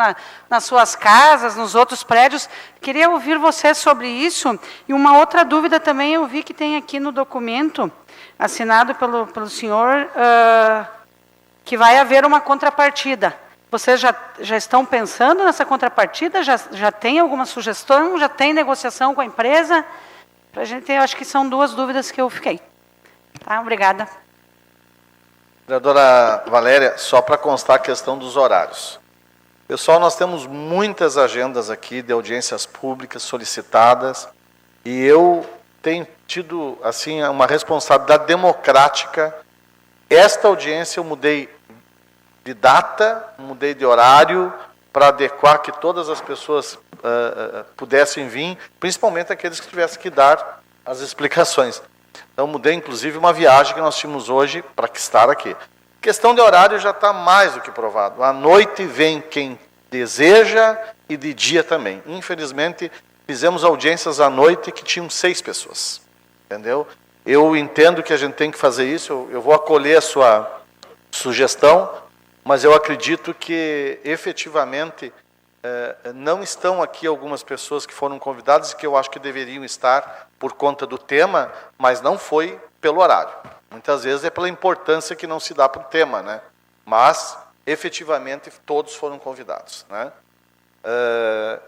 nas suas casas, nos outros prédios. Queria ouvir você sobre isso. E uma outra dúvida também, eu vi que tem aqui no documento, assinado pelo senhor, que vai haver uma contrapartida. Vocês já estão pensando nessa contrapartida? Já tem alguma sugestão? Já tem negociação com a empresa? Para a gente, eu acho que são 2 dúvidas que eu fiquei. Tá? Obrigada. Vereadora Valéria, só para constar a questão dos horários. Pessoal, nós temos muitas agendas aqui de audiências públicas solicitadas e eu tem tido assim uma responsabilidade democrática. Esta audiência eu mudei de data, mudei de horário, para adequar que todas as pessoas pudessem vir, principalmente aqueles que tivessem que dar as explicações. Então, mudei, inclusive, uma viagem que nós tínhamos hoje para estar aqui. Questão de horário já está mais do que provado. À noite vem quem deseja e de dia também. Infelizmente, fizemos audiências à noite que tinham 6 pessoas. Entendeu? Eu entendo que a gente tem que fazer isso, eu vou acolher a sua sugestão, mas eu acredito que, efetivamente, não estão aqui algumas pessoas que foram convidadas e que eu acho que deveriam estar por conta do tema, mas não foi pelo horário. Muitas vezes é pela importância que não se dá para o tema, né? Mas, efetivamente, todos foram convidados, né?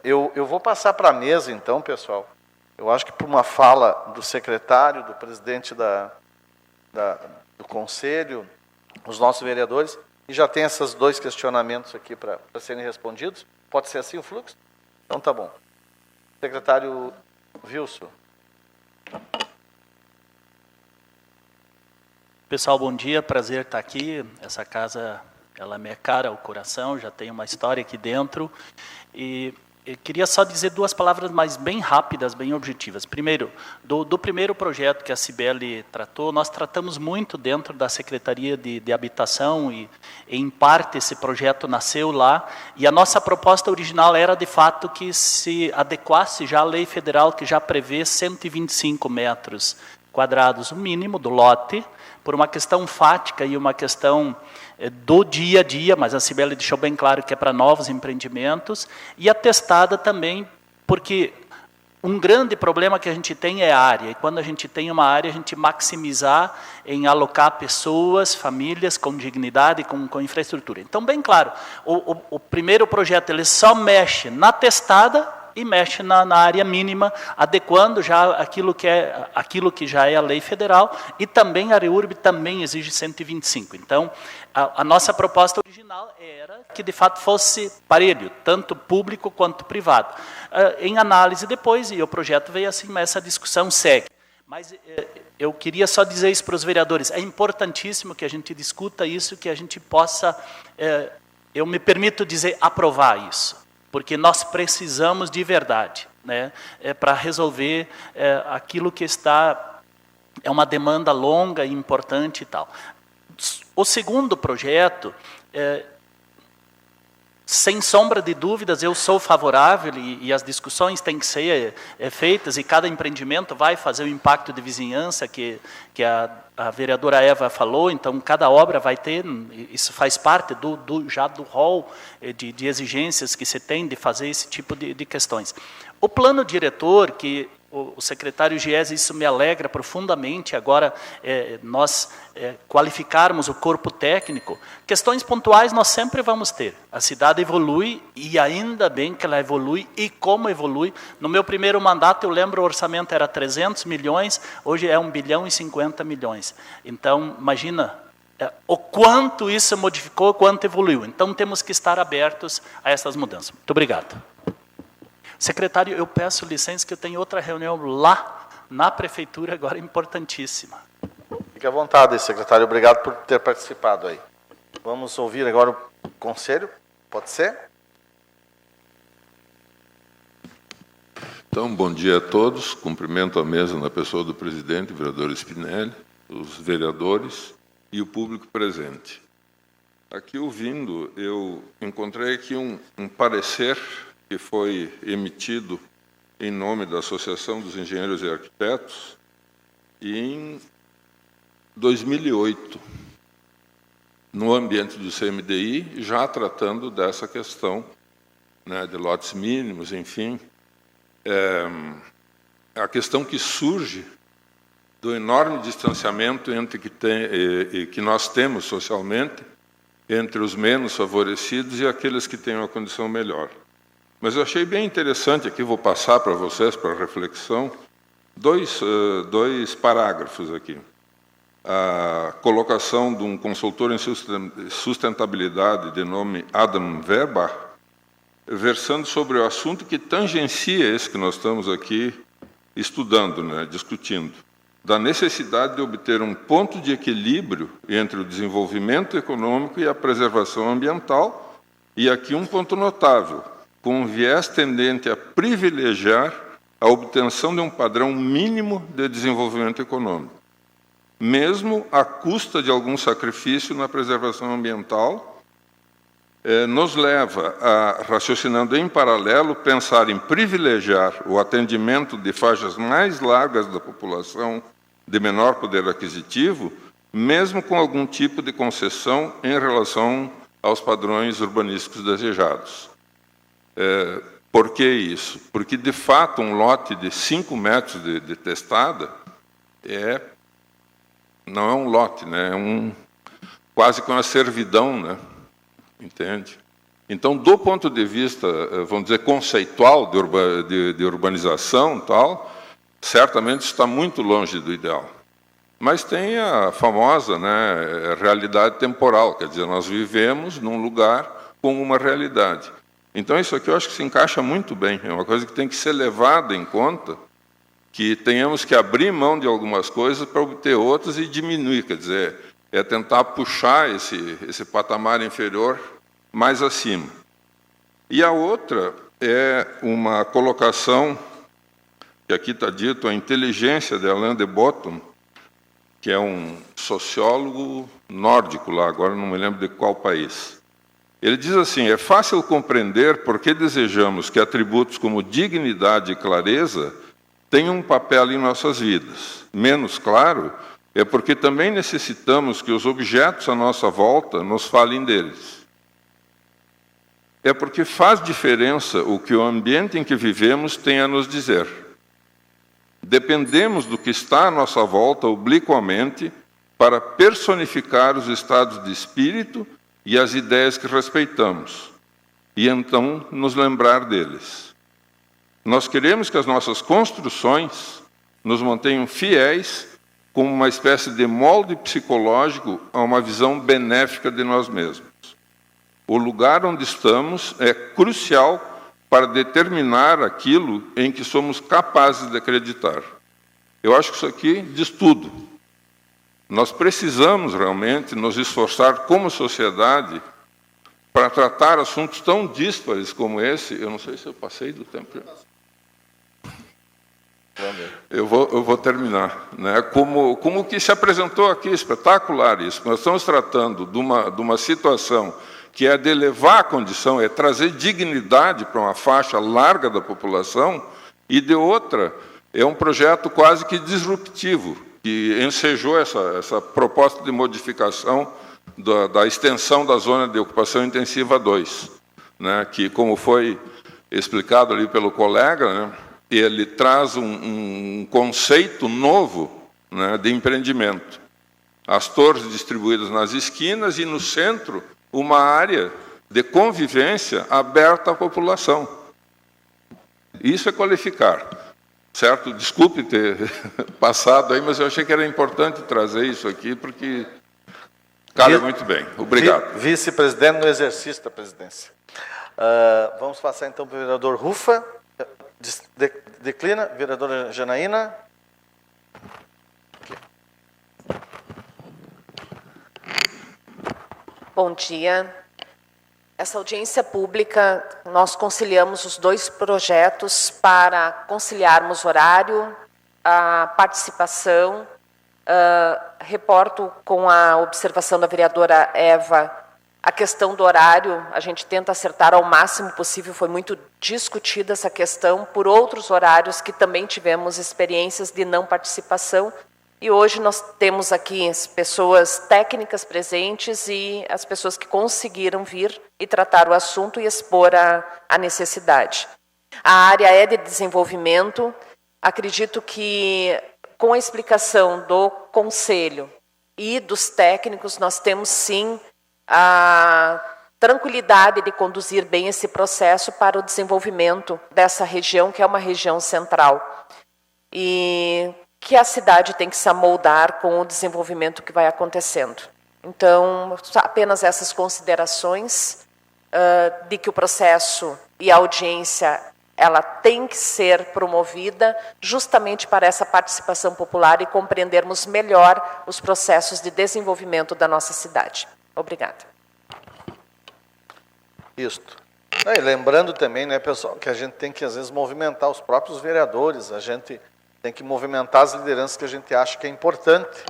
Eu vou passar para a mesa, então, pessoal. Eu acho que por uma fala do secretário, do presidente do conselho, os nossos vereadores, e já tem esses 2 questionamentos aqui para serem respondidos. Pode ser assim o fluxo? Então tá bom. Secretário Wilson. Pessoal, bom dia, prazer estar aqui. Essa casa, ela me é cara ao coração, já tem uma história aqui dentro. E eu queria só dizer 2 palavras, mas bem rápidas, bem objetivas. Primeiro, do primeiro projeto que a Cibele tratou, nós tratamos muito dentro da Secretaria de Habitação e, em parte, esse projeto nasceu lá. E a nossa proposta original era, de fato, que se adequasse já à lei federal, que já prevê 125 metros quadrados, o mínimo do lote, por uma questão fática e uma questão do dia a dia, mas a Cibele deixou bem claro que é para novos empreendimentos, e atestada também, porque um grande problema que a gente tem é a área, e quando a gente tem uma área, a gente maximizar em alocar pessoas, famílias com dignidade, com infraestrutura. Então, bem claro, o primeiro projeto ele só mexe na testada e mexe na área mínima, adequando já aquilo que já é a lei federal, e também a REURB também exige 125. Então, a nossa proposta original era que, de fato, fosse parelho, tanto público quanto privado. Em análise depois, e o projeto veio assim, mas essa discussão segue. Mas eu queria só dizer isso para os vereadores, é importantíssimo que a gente discuta isso, que a gente possa, eu me permito dizer, aprovar isso. Porque nós precisamos de verdade, né, para resolver aquilo que é uma demanda longa e importante e tal. O segundo projeto, sem sombra de dúvidas, eu sou favorável e as discussões têm que ser feitas e cada empreendimento vai fazer o impacto de vizinhança que a vereadora Eva falou, então cada obra vai ter, isso faz parte já do rol de exigências que se tem de fazer esse tipo de questões. O plano diretor, que o secretário Giese, isso me alegra profundamente, agora nós qualificarmos o corpo técnico, questões pontuais nós sempre vamos ter. A cidade evolui, e ainda bem que ela evolui, e como evolui. No meu primeiro mandato, eu lembro, o orçamento era 300 milhões, hoje é 1 bilhão e 50 milhões. Então, imagina o quanto isso modificou, o quanto evoluiu. Então, temos que estar abertos a essas mudanças. Muito obrigado. Secretário, eu peço licença que eu tenho outra reunião lá na prefeitura agora importantíssima. Fique à vontade, secretário. Obrigado por ter participado aí. Vamos ouvir agora o conselho. Pode ser? Então, bom dia a todos. Cumprimento a mesa na pessoa do presidente, vereador Spinelli, os vereadores e o público presente. Aqui, ouvindo, eu encontrei aqui um parecer que foi emitido em nome da Associação dos Engenheiros e Arquitetos em 2008, no ambiente do CMDI, já tratando dessa questão, né, de lotes mínimos, enfim. A questão que surge do enorme distanciamento entre que nós temos socialmente entre os menos favorecidos e aqueles que têm uma condição melhor. Mas eu achei bem interessante, aqui vou passar para vocês, para reflexão, dois parágrafos aqui. A colocação de um consultor em sustentabilidade de nome Adam Weber, versando sobre o assunto que tangencia esse que nós estamos aqui estudando, né, discutindo, da necessidade de obter um ponto de equilíbrio entre o desenvolvimento econômico e a preservação ambiental, e aqui um ponto notável, com um viés tendente a privilegiar a obtenção de um padrão mínimo de desenvolvimento econômico, mesmo à custa de algum sacrifício na preservação ambiental, nos leva a, raciocinando em paralelo, pensar em privilegiar o atendimento de faixas mais largas da população de menor poder aquisitivo, mesmo com algum tipo de concessão em relação aos padrões urbanísticos desejados. Por que isso? Porque, de fato, um lote de 5 metros de testada não é um lote, né? Quase que uma servidão, né? Entende? Então, do ponto de vista, vamos dizer, conceitual de urbanização, tal, certamente está muito longe do ideal. Mas tem a famosa, né, realidade temporal, quer dizer, nós vivemos num lugar com uma realidade. Então, isso aqui eu acho que se encaixa muito bem, é uma coisa que tem que ser levada em conta, que tenhamos que abrir mão de algumas coisas para obter outras e diminuir, quer dizer, é tentar puxar esse patamar inferior mais acima. E a outra é uma colocação, que aqui está dito, a inteligência de Alain de Botton, que é um sociólogo nórdico lá, agora não me lembro de qual país. Ele diz assim, é fácil compreender por que desejamos que atributos como dignidade e clareza tenham um papel em nossas vidas. Menos claro é porque também necessitamos que os objetos à nossa volta nos falem deles. É porque faz diferença o que o ambiente em que vivemos tem a nos dizer. Dependemos do que está à nossa volta obliquamente para personificar os estados de espírito e as ideias que respeitamos, e então nos lembrar deles. Nós queremos que as nossas construções nos mantenham fiéis como uma espécie de molde psicológico a uma visão benéfica de nós mesmos. O lugar onde estamos é crucial para determinar aquilo em que somos capazes de acreditar. Eu acho que isso aqui diz tudo. Nós precisamos realmente nos esforçar como sociedade para tratar assuntos tão díspares como esse. Eu não sei se eu passei do tempo. Eu vou terminar, né? Como o que se apresentou aqui, espetacular isso. Nós estamos tratando de uma situação que é de elevar a condição, é trazer dignidade para uma faixa larga da população, e de outra, é um projeto quase que disruptivo, que ensejou essa proposta de modificação da extensão da zona de ocupação intensiva 2, né? Que, como foi explicado ali pelo colega, né? Ele traz um conceito novo, né, de empreendimento. As torres distribuídas nas esquinas e no centro uma área de convivência aberta à população. Isso é qualificar, certo? Desculpe ter passado aí, mas eu achei que era importante trazer isso aqui, porque cabe muito bem. Obrigado. Vice-presidente no exercício da presidência. Vamos passar então para o vereador Rufa. Declina, vereadora Janaína. Bom dia. Essa audiência pública, nós conciliamos os 2 projetos para conciliarmos horário, a participação. Reporto com a observação da vereadora Eva a questão do horário, a gente tenta acertar ao máximo possível, foi muito discutida essa questão por outros horários que também tivemos experiências de não participação, e hoje nós temos aqui as pessoas técnicas presentes e as pessoas que conseguiram vir e tratar o assunto e expor a necessidade. A área é de desenvolvimento, acredito que com a explicação do conselho e dos técnicos, nós temos sim a tranquilidade de conduzir bem esse processo para o desenvolvimento dessa região, que é uma região central. E que a cidade tem que se amoldar com o desenvolvimento que vai acontecendo. Então, apenas essas considerações de que o processo e a audiência ela tem que ser promovida justamente para essa participação popular e compreendermos melhor os processos de desenvolvimento da nossa cidade. Obrigada. Isto. E lembrando também, né, pessoal, que a gente tem que, às vezes, movimentar os próprios vereadores, a gente tem que movimentar as lideranças que a gente acha que é importante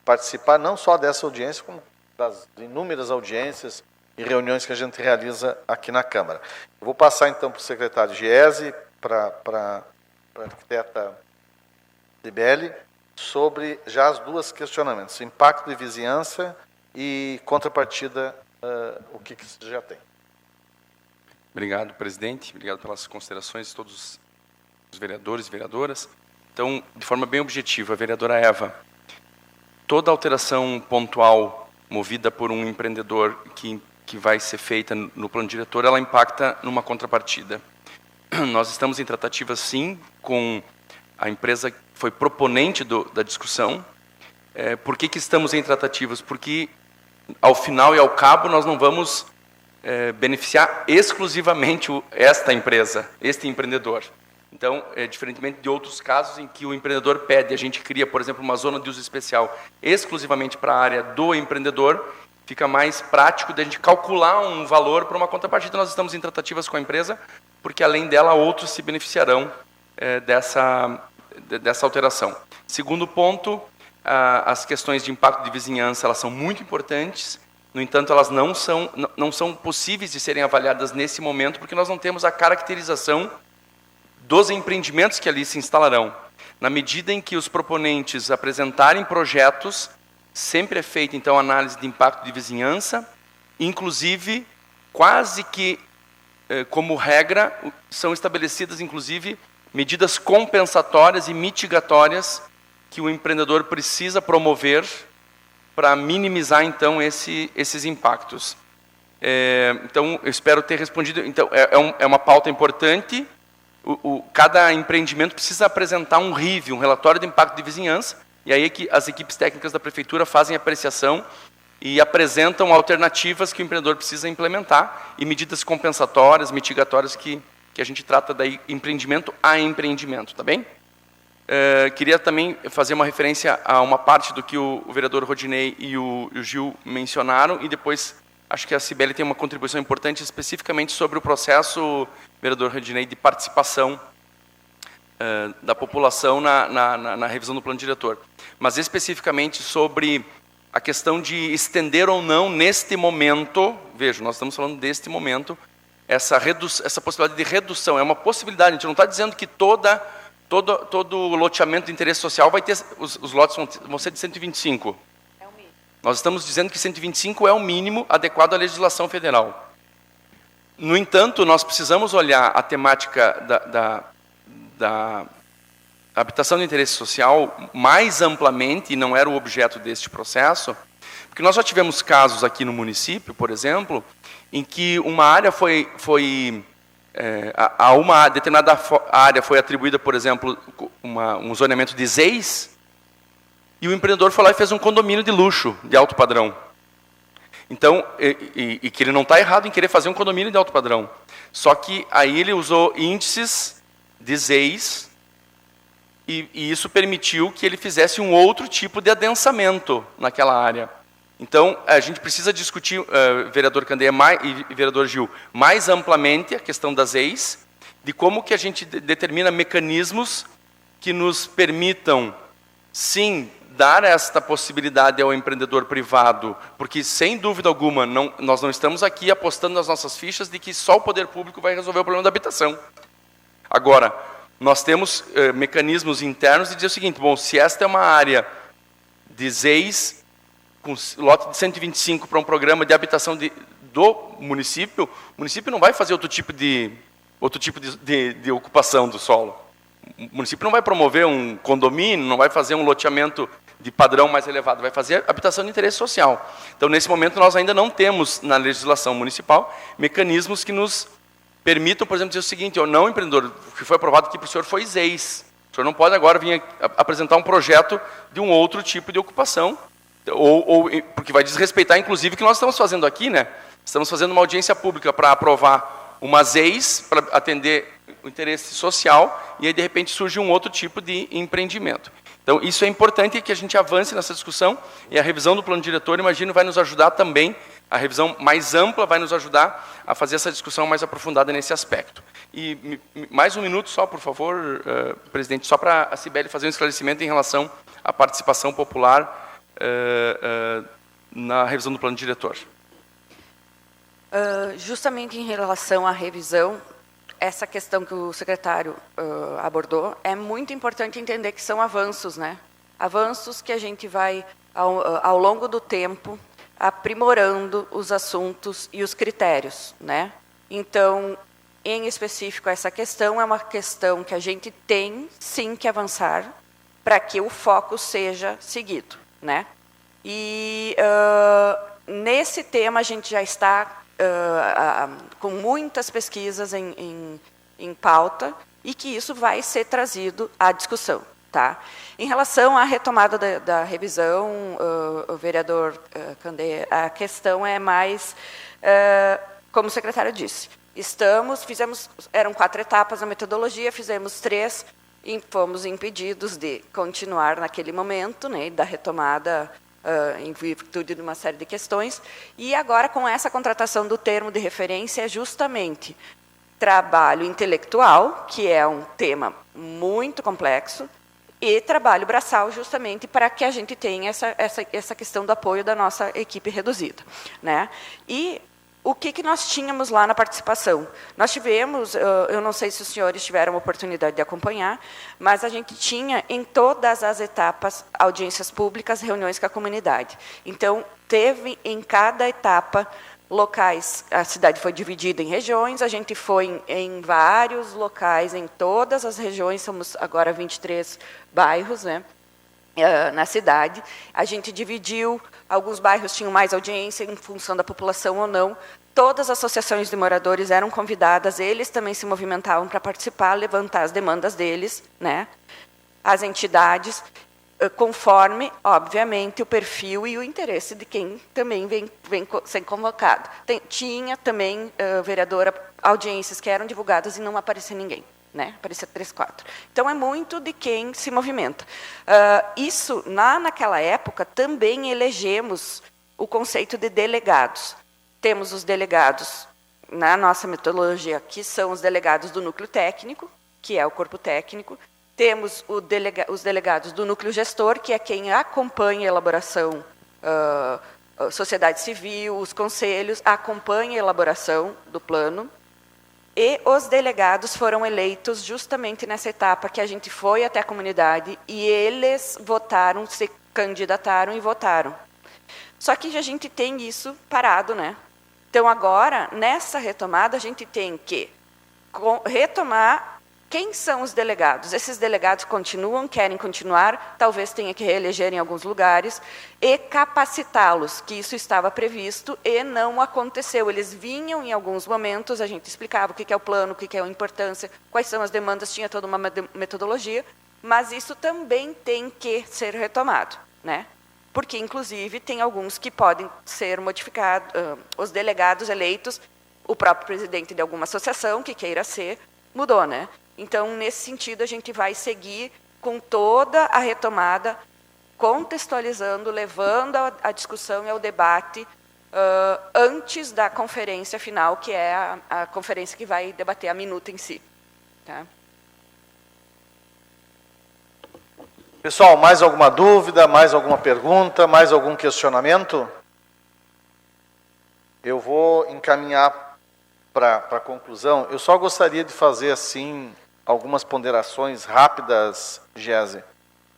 participar não só dessa audiência, como das inúmeras audiências e reuniões que a gente realiza aqui na Câmara. Eu vou passar, então, para o secretário Giese, para a arquiteta Cibele, sobre já as duas questionamentos, impacto de vizinhança e contrapartida, o que você já tem. Obrigado, presidente. Obrigado pelas considerações de todos os vereadores e vereadoras. Então, de forma bem objetiva, a vereadora Eva, toda alteração pontual movida por um empreendedor que vai ser feita no plano diretor, ela impacta numa contrapartida. Nós estamos em tratativas, sim, com a empresa que foi proponente da discussão. Por que estamos em tratativas? Porque, ao final e ao cabo, nós não vamos beneficiar exclusivamente esta empresa, este empreendedor. Então, diferentemente de outros casos em que o empreendedor pede, a gente cria, por exemplo, uma zona de uso especial exclusivamente para a área do empreendedor, fica mais prático de a gente calcular um valor para uma contrapartida. Nós estamos em tratativas com a empresa, porque além dela, outros se beneficiarão dessa alteração. Segundo ponto, as questões de impacto de vizinhança, elas são muito importantes. No entanto, elas não são possíveis de serem avaliadas nesse momento, porque nós não temos a caracterização dos empreendimentos que ali se instalarão. Na medida em que os proponentes apresentarem projetos, sempre é feita, então, análise de impacto de vizinhança, inclusive, quase que, como regra, são estabelecidas, inclusive, medidas compensatórias e mitigatórias que o empreendedor precisa promover para minimizar, então, esses impactos. Então, eu espero ter respondido. Então, é uma pauta importante. Cada empreendimento precisa apresentar um RIV, um relatório de impacto de vizinhança, e aí que as equipes técnicas da Prefeitura fazem apreciação e apresentam alternativas que o empreendedor precisa implementar e medidas compensatórias, mitigatórias que a gente trata daí empreendimento a empreendimento, tá bem? Queria também fazer uma referência a uma parte do que o vereador Rodinei e o Gil mencionaram, e depois acho que a Cibele tem uma contribuição importante especificamente sobre o processo, vereador Rodinei, de participação da população na revisão do plano diretor. Mas especificamente sobre a questão de estender ou não, neste momento, veja, nós estamos falando deste momento, essa possibilidade de redução. É uma possibilidade, a gente não está dizendo que todo loteamento de interesse social vai ter, os lotes vão ser de 125. É o mínimo. Nós estamos dizendo que 125 é o mínimo adequado à legislação federal. No entanto, nós precisamos olhar a temática da habitação de interesse social mais amplamente, e não era o objeto deste processo, porque nós já tivemos casos aqui no município, por exemplo, em que uma área a uma determinada área foi atribuída, por exemplo, um zoneamento de ZEIS, e o empreendedor foi lá e fez um condomínio de luxo, de alto padrão. Então, e que ele não está errado em querer fazer um condomínio de alto padrão. Só que aí ele usou índices de ZEIS, e isso permitiu que ele fizesse um outro tipo de adensamento naquela área. Então, a gente precisa discutir, vereador Candeia e vereador Gil, mais amplamente a questão das EIs, de como que a gente determina mecanismos que nos permitam, sim, dar esta possibilidade ao empreendedor privado, porque, sem dúvida alguma, nós não estamos aqui apostando nas nossas fichas de que só o poder público vai resolver o problema da habitação. Agora, nós temos mecanismos internos de dizer o seguinte: bom, se esta é uma área de ZEIS, com lote de 125 para um programa de habitação do município, o município não vai fazer outro tipo de ocupação do solo. O município não vai promover um condomínio, não vai fazer um loteamento de padrão mais elevado, vai fazer habitação de interesse social. Então, nesse momento, nós ainda não temos na legislação municipal mecanismos que nos permitam, por exemplo, dizer o seguinte: não, empreendedor, o que foi aprovado aqui para o senhor foi ZEIS. O senhor não pode agora vir apresentar um projeto de um outro tipo de ocupação, porque vai desrespeitar, inclusive, o que nós estamos fazendo aqui, né? Estamos fazendo uma audiência pública para aprovar umas ex para atender o interesse social, e aí, de repente, surge um outro tipo de empreendimento. Então, isso é importante que a gente avance nessa discussão, e a revisão do plano diretor, imagino, vai nos ajudar também, a revisão mais ampla vai nos ajudar a fazer essa discussão mais aprofundada nesse aspecto. E mais um minuto só, por favor, presidente, só para a Cibele fazer um esclarecimento em relação à participação popular na revisão do plano diretor. Justamente em relação à revisão, essa questão que o secretário abordou, é muito importante entender que são avanços, né? Avanços que a gente vai, ao longo do tempo, aprimorando os assuntos e os critérios, né? Então, em específico, essa questão é uma questão que a gente tem, sim, que avançar para que o foco seja seguido, né? E nesse tema a gente já está com muitas pesquisas em pauta e que isso vai ser trazido à discussão. Tá? Em relação à retomada da revisão, o vereador Candeia, a questão é mais, como o secretário disse, eram 4 etapas na metodologia, fizemos 3 e fomos impedidos de continuar naquele momento, né, da retomada em virtude de uma série de questões. E agora, com essa contratação do termo de referência, é justamente trabalho intelectual, que é um tema muito complexo, e trabalho braçal, justamente para que a gente tenha essa questão do apoio da nossa equipe reduzida, né? E o que nós tínhamos lá na participação? Nós tivemos, eu não sei se os senhores tiveram a oportunidade de acompanhar, mas a gente tinha, em todas as etapas, audiências públicas, reuniões com a comunidade. Então, teve em cada etapa locais, a cidade foi dividida em regiões, a gente foi em vários locais, em todas as regiões, somos agora 23 bairros, né, na cidade. A gente dividiu, alguns bairros tinham mais audiência em função da população ou não. Todas as associações de moradores eram convidadas, eles também se movimentavam para participar, levantar as demandas deles, né, as entidades, conforme, obviamente, o perfil e o interesse de quem também vem sendo convocado. Tinha também, vereadora, audiências que eram divulgadas e não aparecia ninguém, né? Aparecia 3, 4. Então, é muito de quem se movimenta. Isso, naquela época, também elegemos o conceito de delegados. Temos os delegados, na nossa metodologia, que são os delegados do núcleo técnico, que é o corpo técnico. Temos os delegados do núcleo gestor, que é quem acompanha a elaboração, sociedade civil, os conselhos, acompanha a elaboração do plano. E os delegados foram eleitos justamente nessa etapa que a gente foi até a comunidade e eles votaram, se candidataram e votaram. Só que a gente tem isso parado, né? Então, agora, nessa retomada, a gente tem que retomar quem são os delegados. Esses delegados querem continuar, talvez tenha que reeleger em alguns lugares, e capacitá-los, que isso estava previsto e não aconteceu. Eles vinham em alguns momentos, a gente explicava o que é o plano, o que é a importância, quais são as demandas, tinha toda uma metodologia, mas isso também tem que ser retomado, né? Porque, inclusive, tem alguns que podem ser modificados, os delegados eleitos, o próprio presidente de alguma associação que queira ser, mudou, né? Então, nesse sentido, a gente vai seguir com toda a retomada, contextualizando, levando a discussão e ao debate antes da conferência final, que é a conferência que vai debater a minuta em si. Tá? Pessoal, mais alguma dúvida, mais alguma pergunta, mais algum questionamento? Eu vou encaminhar para a conclusão. Eu só gostaria de fazer, assim, algumas ponderações rápidas, Giese,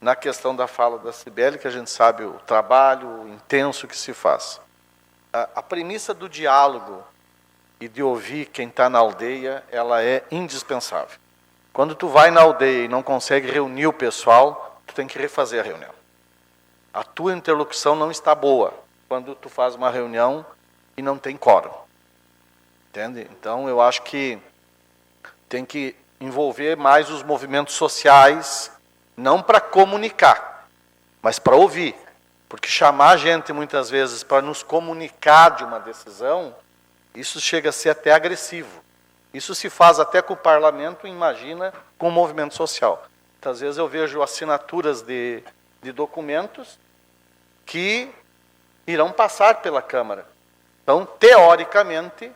na questão da fala da Cibele, que a gente sabe o trabalho intenso que se faz. A premissa do diálogo e de ouvir quem está na aldeia, ela é indispensável. Quando tu vai na aldeia e não consegue reunir o pessoal, tu tem que refazer a reunião. A tua interlocução não está boa quando tu faz uma reunião e não tem quórum. Entende? Então, eu acho que tem que envolver mais os movimentos sociais, não para comunicar, mas para ouvir. Porque chamar a gente, muitas vezes, para nos comunicar de uma decisão, isso chega a ser até agressivo. Isso se faz até com o parlamento, imagina com o movimento social. Muitas vezes eu vejo assinaturas de documentos que irão passar pela Câmara. Então, teoricamente,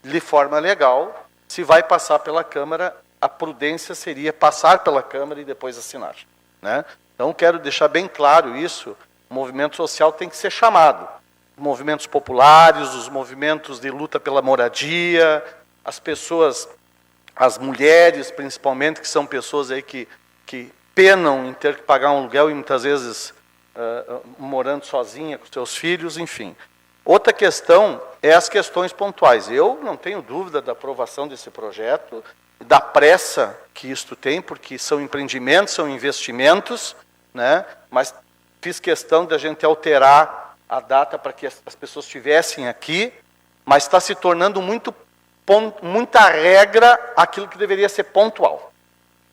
de forma legal, se vai passar pela Câmara, a prudência seria passar pela Câmara e depois assinar, né? Então, quero deixar bem claro isso, o movimento social tem que ser chamado. Movimentos populares, os movimentos de luta pela moradia, as pessoas, as mulheres principalmente, que são pessoas aí que penam em ter que pagar um aluguel e muitas vezes morando sozinha com seus filhos, enfim. Outra questão é as questões pontuais. Eu não tenho dúvida da aprovação desse projeto, da pressa que isto tem, porque são empreendimentos, são investimentos, né? Mas fiz questão de a gente alterar a data para que as pessoas estivessem aqui, mas está se tornando muita regra aquilo que deveria ser pontual,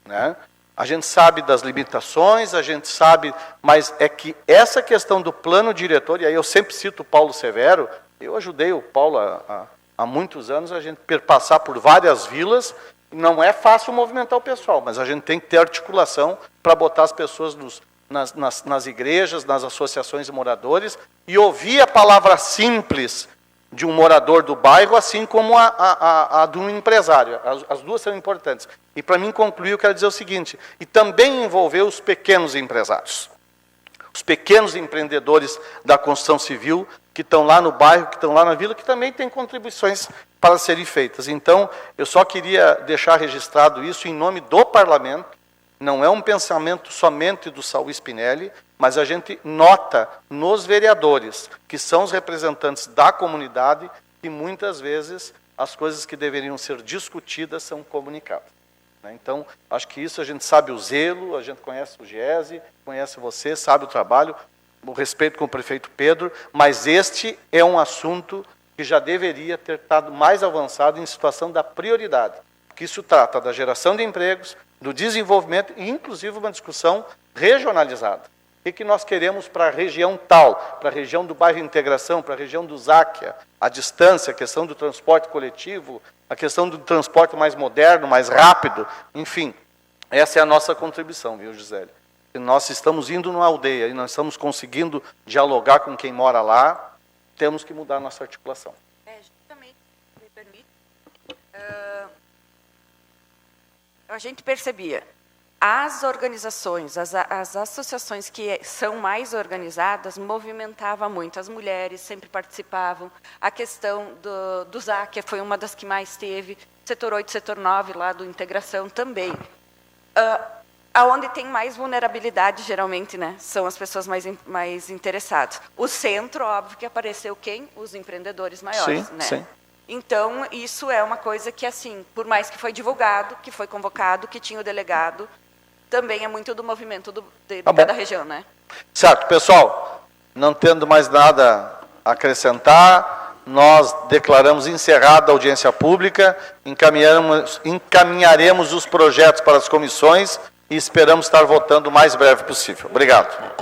né? A gente sabe das limitações, a gente sabe, mas é que essa questão do plano diretor, e aí eu sempre cito o Paulo Severo, eu ajudei o Paulo há muitos anos a gente perpassar por várias vilas, não é fácil movimentar o pessoal, mas a gente tem que ter articulação para botar as pessoas nas igrejas, nas associações de moradores, e ouvir a palavra simples de um morador do bairro, assim como a de um empresário. As duas são importantes. E para mim concluir, eu quero dizer o seguinte, e também envolver os pequenos empresários, os pequenos empreendedores da construção civil, que estão lá no bairro, que estão lá na vila, que também têm contribuições para serem feitas. Então, eu só queria deixar registrado isso em nome do Parlamento, não é um pensamento somente do Saul Spinelli, mas a gente nota nos vereadores, que são os representantes da comunidade, que muitas vezes as coisas que deveriam ser discutidas são comunicadas. Então, acho que isso a gente sabe o zelo, a gente conhece o Giese, conhece você, sabe o trabalho, o respeito com o prefeito Pedro, mas este é um assunto que já deveria ter estado mais avançado em situação da prioridade, porque isso trata da geração de empregos, do desenvolvimento e, inclusive, uma discussão regionalizada. O que nós queremos para a região tal, para a região do bairro Integração, para a região do Záquia, a distância, a questão do transporte coletivo, a questão do transporte mais moderno, mais rápido, enfim, essa é a nossa contribuição, viu, Gisele? Nós estamos indo numa aldeia e nós estamos conseguindo dialogar com quem mora lá, temos que mudar a nossa articulação. Justamente, me permite, a gente percebia, as organizações, as associações que são mais organizadas, movimentavam muito, as mulheres sempre participavam, a questão do Záquia foi uma das que mais teve, setor 8, setor 9, lá do Integração também. Aonde tem mais vulnerabilidade, geralmente, né, são as pessoas mais interessadas. O centro, óbvio que apareceu quem? Os empreendedores maiores. Sim, né? sim. Então, isso é uma coisa que, assim, por mais que foi divulgado, que foi convocado, que tinha o delegado, também é muito do movimento de cada região, né? Certo, pessoal, não tendo mais nada a acrescentar, nós declaramos encerrada a audiência pública, encaminharemos os projetos para as comissões e esperamos estar votando o mais breve possível. Obrigado.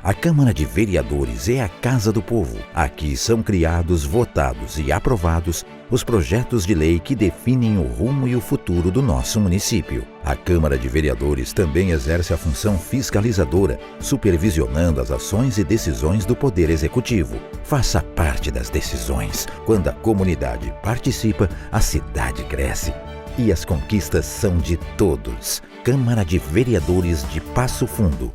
A Câmara de Vereadores é a Casa do Povo. Aqui são criados, votados e aprovados os projetos de lei que definem o rumo e o futuro do nosso município. A Câmara de Vereadores também exerce a função fiscalizadora, supervisionando as ações e decisões do Poder Executivo. Faça parte das decisões. Quando a comunidade participa, a cidade cresce. E as conquistas são de todos. Câmara de Vereadores de Passo Fundo.